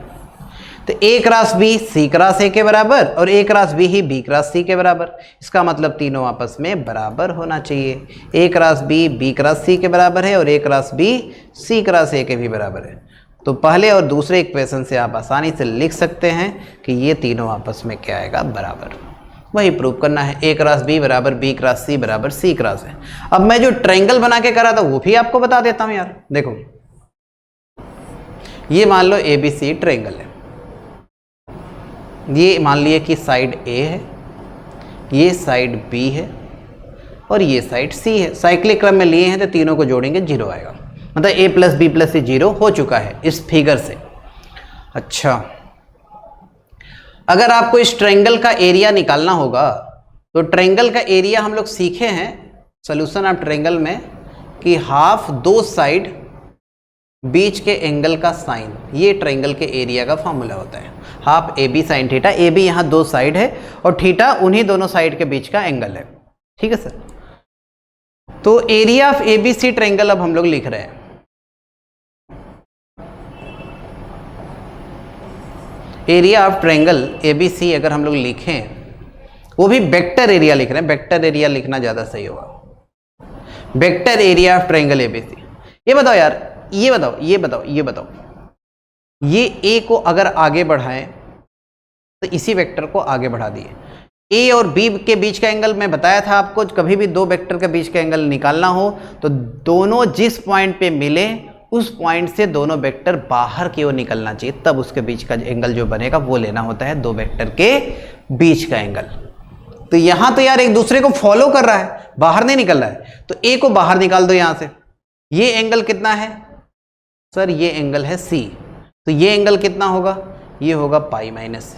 तो A cross B C cross A के बराबर और A cross B he B cross C के बराबर। इसका मतलब तीनों आपस में बराबर होना चाहिए। A cross B B cross C के बराबर है और A cross B C cross A के भी बराबर है। तो पहले और दूसरे इक्वेशन से आप आसानी से लिख सकते हैं कि ये तीनों आपस में क्या आएगा? बराबर। वही प्रूव करना है। ए क्रॉस बी बराबर बी क्रॉस सी बराबर सी क्रॉस है। अब मैं जो ट्रायंगल बना के करा था वो भी आपको बता देता हूं यार। देखो ये मान लो ए बी सी ट्रायंगल है, ये मान लिए कि साइड ए है, ये साइड बी है और ये साइड सी है। साइक्लिक क्रम में लिए हैं तो तीनों को जोड़ेंगे 0 आएगा, मतलब a प्लस बी प्लस सी 0 हो चुका है इस फिगर से। अच्छा, अगर आपको इस ट्रायंगल का एरिया निकालना होगा तो ट्रायंगल का एरिया हम लोग सीखे हैं सॉल्यूशन ऑफ ट्रायंगल में कि हाफ दो साइड बीच के एंगल का साइन, ये ट्रायंगल के एरिया का फॉर्मूला होता है। Half A B sine theta, A B यहाँ दो साइड है और थीटा उन्हीं दोनों साइड के बीच का एंगल है। ठीक है सर, तो area of A B C triangle अब हम लोग लिख रहे हैं। Area of triangle A B C अगर हम लोग लिखें, वो भी वेक्टर एरिया लिख रहे हैं, वेक्टर एरिया लिखना ज़्यादा सही होगा। Vector area of triangle A B C. ये बताओ यार, ये बताओ ये ए को अगर आगे बढ़ाएं तो इसी वेक्टर को आगे बढ़ा दिए। ए और बी के बीच का एंगल मैं बताया था आपको, कभी भी दो वेक्टर के बीच का एंगल निकालना हो तो दोनों जिस पॉइंट पे मिले उस पॉइंट से दोनों वेक्टर बाहर की ओर निकलना चाहिए, तब उसके बीच का एंगल जो बनेगा वो लेना होता है दो वेक्टर के बीच का एंगल। तो यहां तो यार एक दूसरे को फॉलो कर रहा है, बाहर नहीं निकल रहा है, तो ए को बाहर निकाल दो यहां से। ये एंगल कितना है सर? ये एंगल है सी, तो ये एंगल कितना होगा? ये होगा पाई माइनस।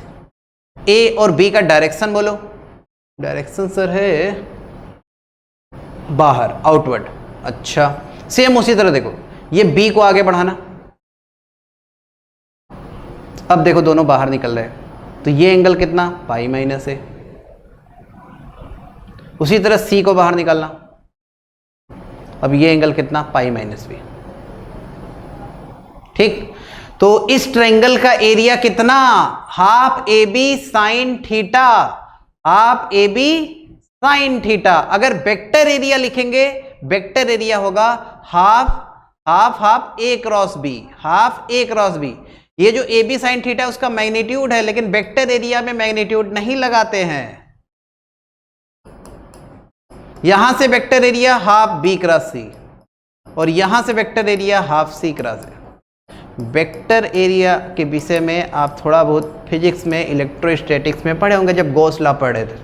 ए और बी का डायरेक्शन बोलो। डायरेक्शन सर है बाहर, आउटवर्ड। अच्छा, सेम उसी तरह देखो ये बी को आगे बढ़ाना, अब देखो दोनों बाहर निकल रहे हैं, तो ये एंगल कितना? पाई माइनस है। उसी तरह सी को बाहर निकालना, अब ये एंगल कितना? Pi minus B. ठीक, तो इस ट्रायंगल का एरिया कितना? Half A B sine theta, half A B sine theta. अगर वेक्टर एरिया लिखेंगे, वेक्टर एरिया होगा half half half A cross B, half A cross B. ये जो ए बी साइन थीटा है उसका मैग्नीट्यूड है, लेकिन वेक्टर एरिया में मैग्नीट्यूड नहीं लगाते हैं। यहां से vector area half B cross C और यहां से vector area half C cross है। वेक्टर एरिया के विषय में आप थोड़ा बहुत फिजिक्स में, इलेक्ट्रोस्टैटिक्स में पढ़े होंगे जब गॉस लॉ पढ़े थे।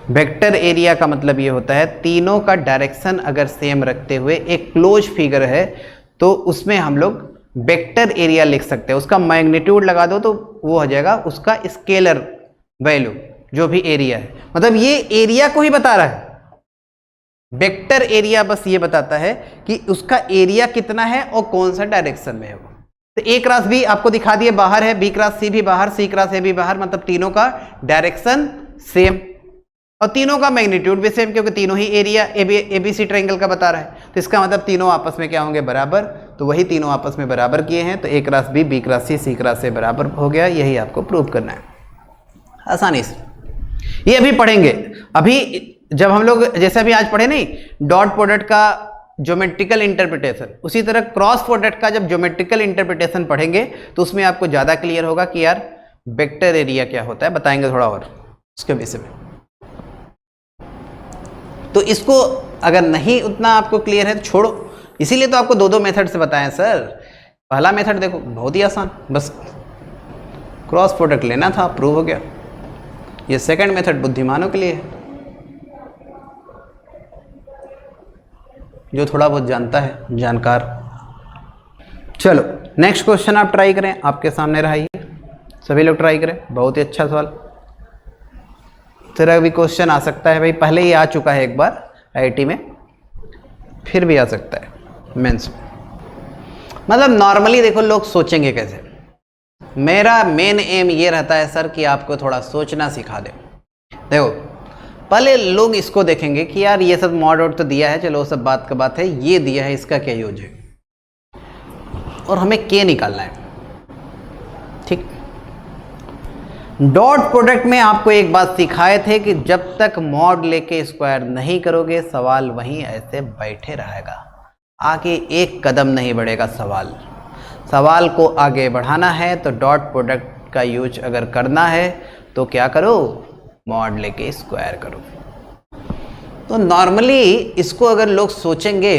वेक्टर एरिया का मतलब ये होता है तीनों का डायरेक्शन अगर सेम रखते हुए एक क्लोज फिगर है तो उसमें हम लोग वेक्टर एरिया लिख सकते हैं। उसका मैग्नीट्यूड लगा दो तो वो हो जाएगा उसका स्केलर वैल्यू, जो भी एरिया है। मतलब ये एरिया को ही बता रहा है। वेक्टर एरिया बस ये बताता है कि उसका एरिया कितना है और कौन सा डायरेक्शन में है वो। तो ए क्रॉस बी आपको दिखा दिए बाहर है, बी क्रॉस सी भी बाहर, सी क्रॉस ए भी बाहर, मतलब तीनों का डायरेक्शन सेम और तीनों का मैग्नीट्यूड भी सेम, क्योंकि तीनों ही area A B C triangle का बता रहा है। तो इसका मतलब तीनों आपस में क्या होंगे? बराबर। तो वही तीनों आपस में बराबर किए हैं, तो A cross B cross C cross A बराबर हो गया। यही आपको प्रूव करना है आसानी से। ये अभी पढ़ेंगे, अभी जब हम लोग जैसे अभी आज पढ़े नहीं डॉट प्रोडक्ट का ज्योमेट्रिकल इंटरप्रिटेशन, उसी तरह क्रॉस प्रोडक्ट का जब ज्योमेट्रिकल इंटरप्रिटेशन पढ़ेंगे तो उसमें आपको ज़्यादा क्लियर होगा कि यार वेक्टर एरिया क्या होता है। बताएंगे थोड़ा और उसके विषय में। तो इसको अगर नहीं उतना आपको क्लियर है तो छोड़ो, इसीलिए तो आपको दो दो मेथड से बताएं सर। पहला मेथड देखो बहुत ही आसान, बस क्रॉस प्रोडक्ट लेना था, प्रूव हो गया। ये सेकंड मेथड बुद्धिमानों के लिए है, जो थोड़ा बहुत जानता है, जानकार। चलो नेक्स्ट क्वेश्चन आप ट्राई करें, आपके सामने रहा ये, सभी लोग ट्राई करें। बहुत ही अच्छा सवाल। तरह भी क्वेश्चन आ सकता है भाई, पहले ही आ चुका है एक बार आईआईटी में, फिर भी आ सकता है मेंस में। मतलब नॉर्मली देखो लोग सोचेंगे कैसे। मेरा मेन एम ये रहता है सर कि आपको थोड़ा सोचना सिखा दे। देखो पहले लोग इसको देखेंगे कि यार ये सब मॉड आउट तो दिया है, चलो सब बात का बात है, ये दिया है इसका क्या यूज है, और हमें के निकालना है। ठीक, डॉट प्रोडक्ट में आपको एक बात सिखाए थे कि जब तक मॉड लेके स्क्वायर नहीं करोगे सवाल वहीं ऐसे बैठे रहेगा, आगे एक कदम नहीं बढ़ेगा सवाल को आगे बढ़ाना है तो डॉट प्रोडक्ट का यूज अगर करना है तो क्या करो, मॉड लेके स्क्वायर करो। तो नॉर्मली इसको अगर लोग सोचेंगे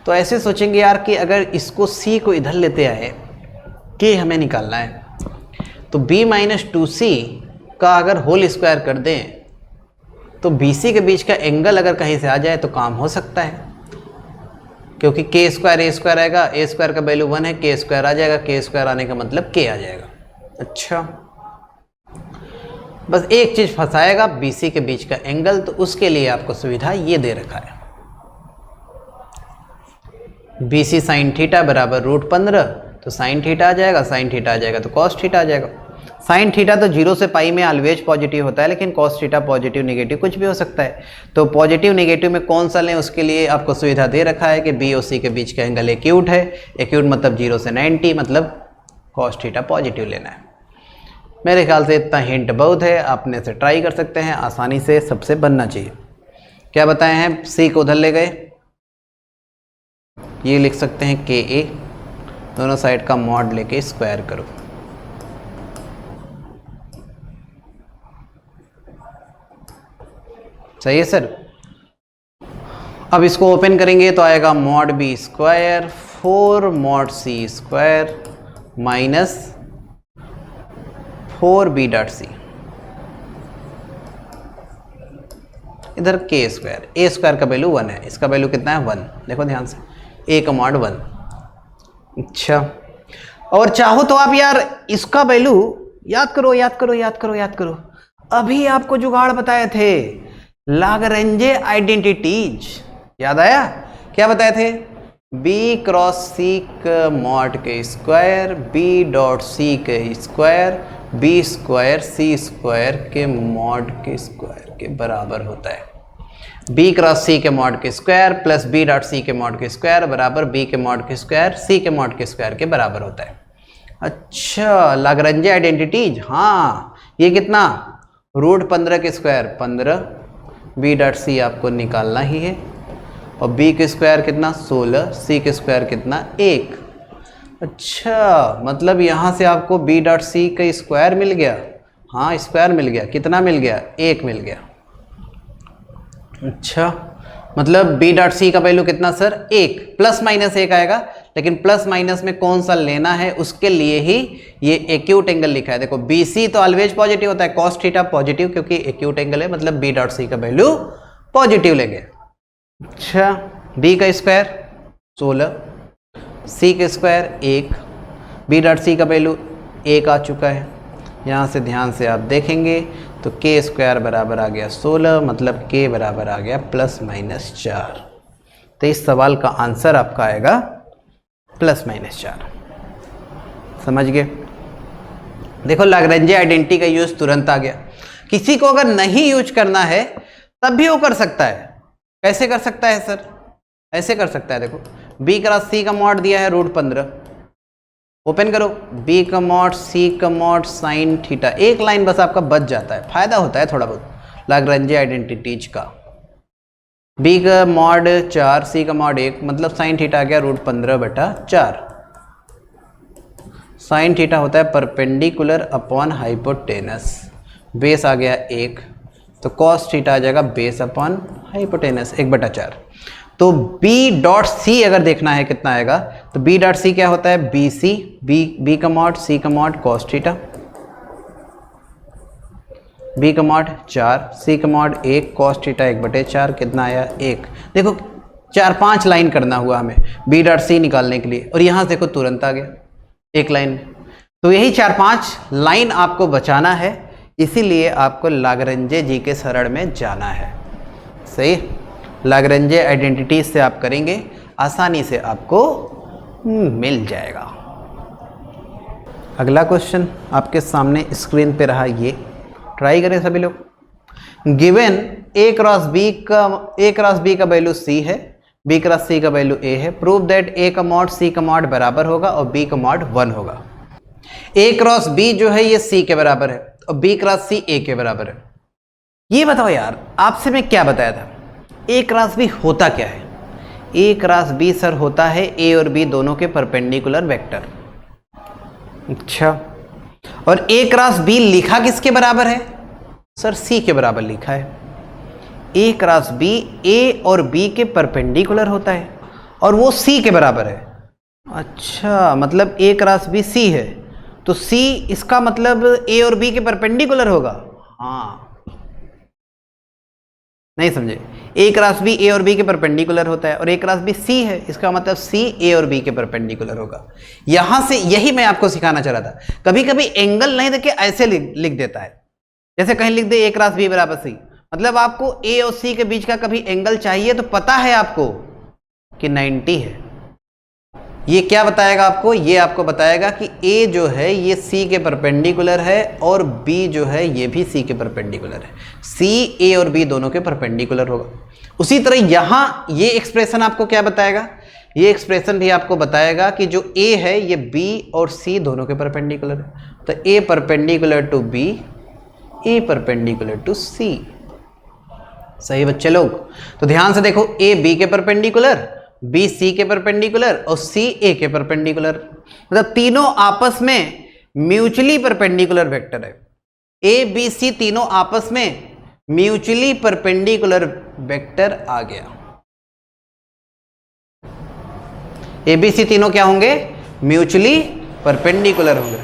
तो ऐसे सोचेंगे यार कि अगर इसको c को इधर लेते आए, k हमें निकालना है, तो b माइनस 2c का अगर होल स्क्वायर कर दें तो BC के बीच का एंगल अगर कहीं से आ जाए तो काम हो सकता है, क्योंकि k स्क्वायर a स्क्वायर आएगा, a स्क्वायर का वैल्यू 1 है, k स्क्वायर आ जाएगा, k स्क्वायर आने का मतलब k आ जाएगा। अच्छा, बस एक चीज़ फंसाएगा BC के बीच का एंगल, तो उसके लिए आपको सुविधा ये दे रखा है, BC साइन थीटा बराबर √15, तो साइन थीटा आ जाएगा, साइन थीटा आ जाएगा तो कॉस थीटा आ जाएगा। साइन थीटा तो 0 से पाई में ऑलवेज पॉजिटिव होता है, लेकिन कॉस थीटा पॉजिटिव नेगेटिव कुछ भी हो सकता है। तो पॉजिटिव नेगेटिव में कौन सा लें, उसके लिए आपको सुविधा दे रखा है कि बी और सी के बीच का एंगल एक्यूट है। एक्यूट मतलब 0 से 90, मतलब कॉस थीटा पॉजिटिव लेना है। मेरे ख्याल से इतना हिंट बहुत है, आपने से ट्राई कर सकते हैं, आसानी से सबसे बनना चाहिए। क्या बताए हैं, सी को उधर ले गए, ये लिख सकते हैं के ए, दोनों साइड का मॉड लेके स्क्वायर करो। सही है सर। अब इसको ओपन करेंगे तो आएगा mod B square 4 mod C square minus 4b dot C, इधर के स्क्वायर, ए स्क्वायर का वैल्यू 1 है, इसका वैल्यू कितना है 1, देखो ध्यान से, ए का मॉड 1। अच्छा, और चाहो तो आप यार इसका वैल्यू याद करो, याद करो, याद करो, याद करो, अभी आपको जुगाड़ बताए थे, लाग्रेंजे आइडेंटिटीज, याद आया? क्या बताए थे? बी क्रॉस सी का मॉड के स्क्वायर, बी डॉट सी के स्क्वायर, बी स्क्वायर सी स्क्वायर के मॉड के स्क्वायर के बराबर होता है। बी क्रॉस सी के मॉड के square plus B dot C के मॉड के स्क्वायर बराबर बी के मॉड के स्क्वायर सी के मॉड के स्क्वायर के बराबर होता है। अच्छा, लाग्रेंजे आइडेंटिटीज, हाँ, ये कितना, √15 के स्क्वायर 15, बी डॉट सी आपको निकालना ही है, और बी के स्क्वायर कितना 16, सी के स्क्वायर कितना 1। अच्छा, मतलब यहाँ से आपको बी डॉट सी का स्क्वायर मिल गया, हाँ स्क्वायर मिल गया, कितना मिल गया 1 मिल गया। अच्छा, मतलब बी डॉट सी का वैल्यू कितना सर 1, प्लस माइनस 1 आएगा, लेकिन प्लस माइनस में कौन सा लेना है उसके लिए ही ये एक्यूट एंगल लिखा है। देखो बी सी तो ऑलवेज पॉजिटिव होता है, कॉस थीटा पॉजिटिव, क्योंकि एक्यूट एंगल है, मतलब बी डॉट सी का वैल्यू पॉजिटिव लेंगे। अच्छा, बी का स्क्वायर 16, सी के स्क्वायर 1, बी डॉट सी का वैल्यू 1 आ चुका है। यहाँ से ध्यान से आप देखेंगे तो के स्क्वायर बराबर आ गया 16, मतलब के बराबर आ गया ±4। तो इस सवाल का आंसर आपका आएगा ±4। समझ गए? देखो लाग्रेंजे आइडेंटिटी का यूज तुरंत आ गया। किसी को अगर नहीं यूज करना है तब भी वो कर सकता है। कैसे कर सकता है सर? ऐसे कर सकता है, देखो बी क्रॉस सी का मॉड दिया है √15, ओपन करो, बी का मॉड सी का मॉड साइन थीटा, एक लाइन बस आपका बच जाता है, फायदा होता है थोड़ा बहुत लाग्रेंजे आइडेंटिटीज का। बी का मॉड 4, सी का मॉड 1, मतलब साइन थीटा आ गया √15/4। साइन थीटा होता है परपेंडिकुलर अपॉन हाइपोटेनस, बेस आ गया 1, तो कॉस थीटा आ जाएगा बेस अपॉन हाइपोटेनस 1/4। तो बी डॉट सी अगर देखना है कितना आएगा, तो बी डॉट सी क्या होता है, बी सी, बी का मॉड सी का मॉड कॉस थीटा, बी का मॉड 4, सी का मॉड 1, कॉस थीटा 1/4, कितना आया 1। देखो 4-5 लाइन करना हुआ हमें बी डॉट सी निकालने के लिए, और यहाँ से देखो तुरंत आ गया एक लाइन में। तो यही 4-5 लाइन आपको बचाना है, इसीलिए आपको लाग्रेंजे जी के सरल में जाना है। सही, लाग्रेंजे आइडेंटिटीज से आप करेंगे, आसानी से आपको मिल जाएगा। अगला क्वेश्चन आपके सामने स्क्रीन पे रहा, ये ट्राई करें सभी लोग। गिवन ए क्रॉस बी का वैल्यू सी है, बी क्रॉस सी का वैल्यू ए है, प्रूव दैट ए का मॉड सी का मॉड बराबर होगा और बी का मॉड 1 होगा। ए क्रॉस बी जो है ये सी के बराबर है और बी क्रॉस सी ए के बराबर है। ये बताओ यार, आपसे मैं क्या बताया था, ए क्रॉस बी होता क्या है? ए क्रॉस बी सर होता है ए और बी दोनों के परपेंडिकुलर वेक्टर। अच्छा, और ए क्रॉस बी लिखा किसके बराबर है? सर सी के बराबर लिखा है, ए क्रॉस बी ए और बी के परपेंडिकुलर होता है और वो सी के बराबर है। अच्छा, मतलब ए क्रॉस बी सी है तो सी इसका मतलब ए और बी के परपेंडिकुलर होगा। हाँ, नहीं समझे, ए क्रॉस बी ए और बी के परपेंडिकुलर होता है और ए क्रॉस बी सी है, इसका मतलब सी ए और बी के परपेंडिकुलर होगा। यहां से यही मैं आपको सिखाना चाह रहा था। कभी कभी एंगल नहीं देके ऐसे लिख देता है, जैसे कहीं लिख दे ए क्रॉस बी बराबर सी, मतलब आपको ए और सी के बीच का कभी एंगल चाहिए तो पता है आपको कि 90 है। ये क्या बताएगा आपको, ये आपको बताएगा कि ए जो है ये सी के परपेंडिकुलर है और बी जो है ये भी सी के परपेंडिकुलर है। सी ए और बी दोनों के परपेंडिकुलर होगा। उसी तरह यहाँ ये एक्सप्रेशन आपको क्या बताएगा, ये एक्सप्रेशन भी आपको बताएगा कि जो ए है ये बी और सी दोनों के परपेंडिकुलर है। तो A perpendicular to B, A perpendicular to C. सही बच्चे लोग? तो ध्यान से देखो, ए बी के परपेंडिकुलर, बी सी के परपेंडिकुलर और सी ए के परपेंडिकुलर, मतलब तीनों आपस में म्यूचुअली परपेंडिकुलर वेक्टर है। ए बी सी तीनों आपस में म्यूचुअली परपेंडिकुलर वेक्टर आ गया। ए बी सी तीनों क्या होंगे, म्यूचुअली परपेंडिकुलर होंगे।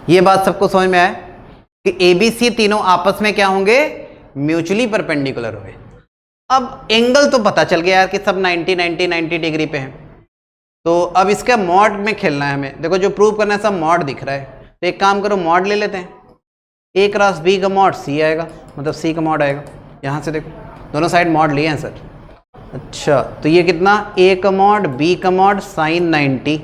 ये बात सबको समझ में आए कि ए बी सी तीनों आपस में क्या होंगे, म्यूचुअली परपेंडिकुलर होंगे। अब एंगल तो पता चल गया यार कि सब 90 डिग्री पे हैं, तो अब इसका मॉड में खेलना है हमें। देखो जो प्रूव करना है सब मॉड दिख रहा है, तो एक काम करो मॉड ले लेते हैं। ए क्रॉस बी का मॉड सी आएगा, मतलब सी का मॉड आएगा। यहाँ से देखो दोनों साइड मॉड लिए हैं सर। अच्छा, तो ये कितना, ए का मॉड बी का मॉड साइन 90,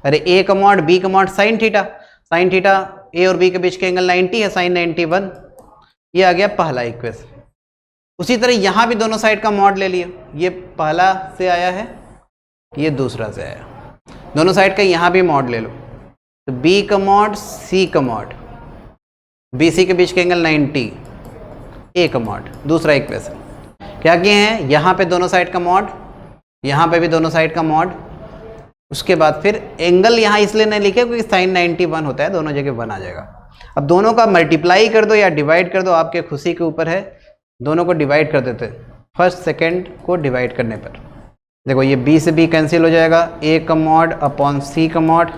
अरे ए का मॉड बी का mod sine theta, sine theta A और बी के बीच के एंगल 90 है, साइन 91। ये आ गया पहला इक्वेशन। उसी तरह यहाँ भी दोनों साइड का मॉड ले लिया, ये पहला से आया है, ये दूसरा से आया, दोनों साइड का यहाँ भी मॉड ले लो। तो बी का मॉड सी का मॉड, बी सी के बीच के एंगल 90, ए का मॉड, दूसरा इक्वेशन। क्या किए हैं, यहाँ पे दोनों साइड का मॉड, यहाँ पे भी दोनों साइड का मॉड। उसके बाद फिर एंगल यहाँ इसलिए नहीं लिखे क्योंकि साइन 91 होता है, दोनों जगह 1 आ जाएगा। अब दोनों का मल्टीप्लाई कर दो या डिवाइड कर दो, आपके खुशी के ऊपर है। दोनों को डिवाइड कर देते, फर्स्ट सेकेंड को डिवाइड करने पर देखो ये बी से बी कैंसिल हो जाएगा, ए का मॉड अपॉन सी का मॉड,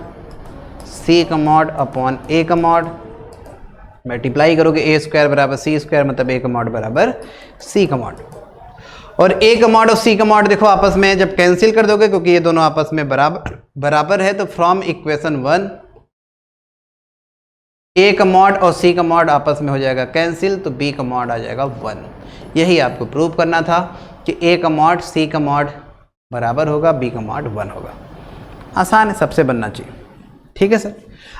सी का मॉड अपॉन ए का मॉड, मल्टीप्लाई करोगे ए स्क्वायर बराबर सी स्क्वायर, मतलब ए का मॉड बराबर सी का मॉड। और ए का मॉड और सी का मॉड देखो आपस में जब कैंसिल कर दोगे, क्योंकि ये दोनों आपस में बराबर है, तो फ्रॉम इक्वेशन 1 ए का मॉड और सी का मॉड आपस में हो जाएगा कैंसिल, तो बी का मॉड आ जाएगा 1। यही आपको प्रूव करना था कि ए का मॉड सी का मॉड बराबर होगा, बी का मॉड 1 होगा। आसान है, सबसे बनना चाहिए। ठीक है सर।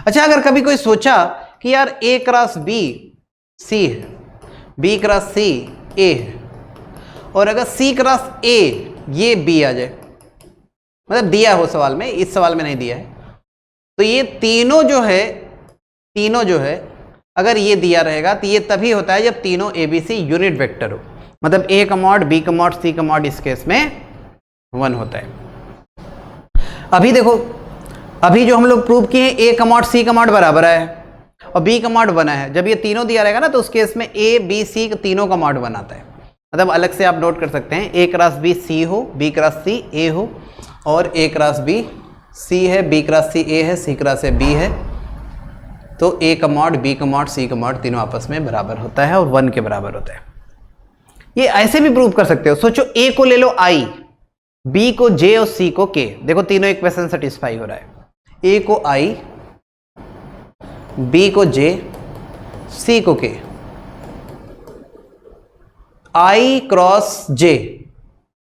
अच्छा, अगर कभी कोई सोचा कि यार ए क्रॉस बी सी है, बी क्रॉस सी ए है, और अगर सी क्रॉस ए ये बी आ जाए, मतलब दिया हो सवाल में, इस सवाल में नहीं दिया है, तो ये तीनों जो है अगर ये दिया रहेगा तो ये तभी होता है जब तीनों A B C unit vector हो, मतलब ए का मॉड बी का मॉड सी का मॉड इस केस में 1 होता है। अभी देखो, अभी जो हम लोग प्रूव किए ए का मॉड सी का मॉड बराबर है और बी का मॉड 1 है, जब ये तीनों दिया रहेगा ना तो उस केस में ए बी सी तीनों का मॉड 1 आता है। मतलब अलग से आप नोट कर सकते हैं, ए क्रॉस बी सी हो, बी क्रॉस सी ए हो, और ए क्रॉस बी सी है, बी क्रॉस सी ए है, सी क्रॉस ए बी है, तो ए का मॉड बी का मॉड सी का मॉड तीनों आपस में बराबर होता है और 1 के बराबर होता है। ये ऐसे भी प्रूव कर सकते हो। सोचो ए को ले लो आई, बी को जे और सी को के, देखो तीनों इक्वेशन सेटिस्फाई हो रहा है। ए को आई, बी को जे, सी को के, आई क्रॉस जे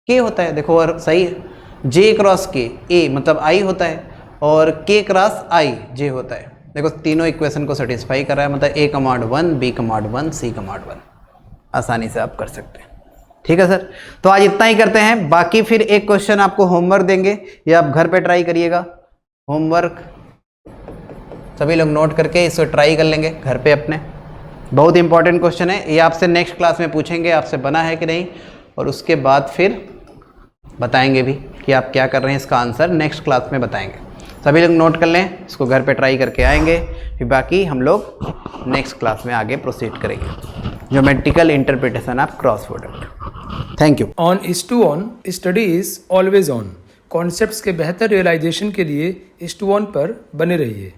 के होता है, देखो और सही है। जे क्रॉस के ए मतलब आई होता है, और के क्रॉस आई जे होता है। देखो तीनों इक्वेशन को सेटिस्फाई कर रहा है, मतलब ए का मॉड 1, बी का मॉड 1, सी का मॉड 1। आसानी से आप कर सकते हैं। ठीक है सर। तो आज इतना ही करते हैं, बाकी फिर एक क्वेश्चन आपको होमवर्क देंगे, ये आप घर पे ट्राई करिएगा। होमवर्क सभी लोग नोट करके इसको ट्राई कर लेंगे घर पे अपने। बहुत इंपॉर्टेंट क्वेश्चन है ये, आपसे नेक्स्ट क्लास में पूछेंगे आपसे बना है कि नहीं, और उसके बाद फिर बताएंगे भी कि आप क्या कर रहे हैं, इसका आंसर नेक्स्ट क्लास में बताएंगे। सभी लोग नोट कर लें, इसको घर पे ट्राई करके आएंगे, फिर बाकी हम लोग नेक्स्ट क्लास में आगे प्रोसीड करेंगे, geometrical interpretation of cross product. Thank you. On is to on, study is always on. Concepts के बेहतर रियलाइजेशन के लिए इज टू ऑन पर बने रहिए।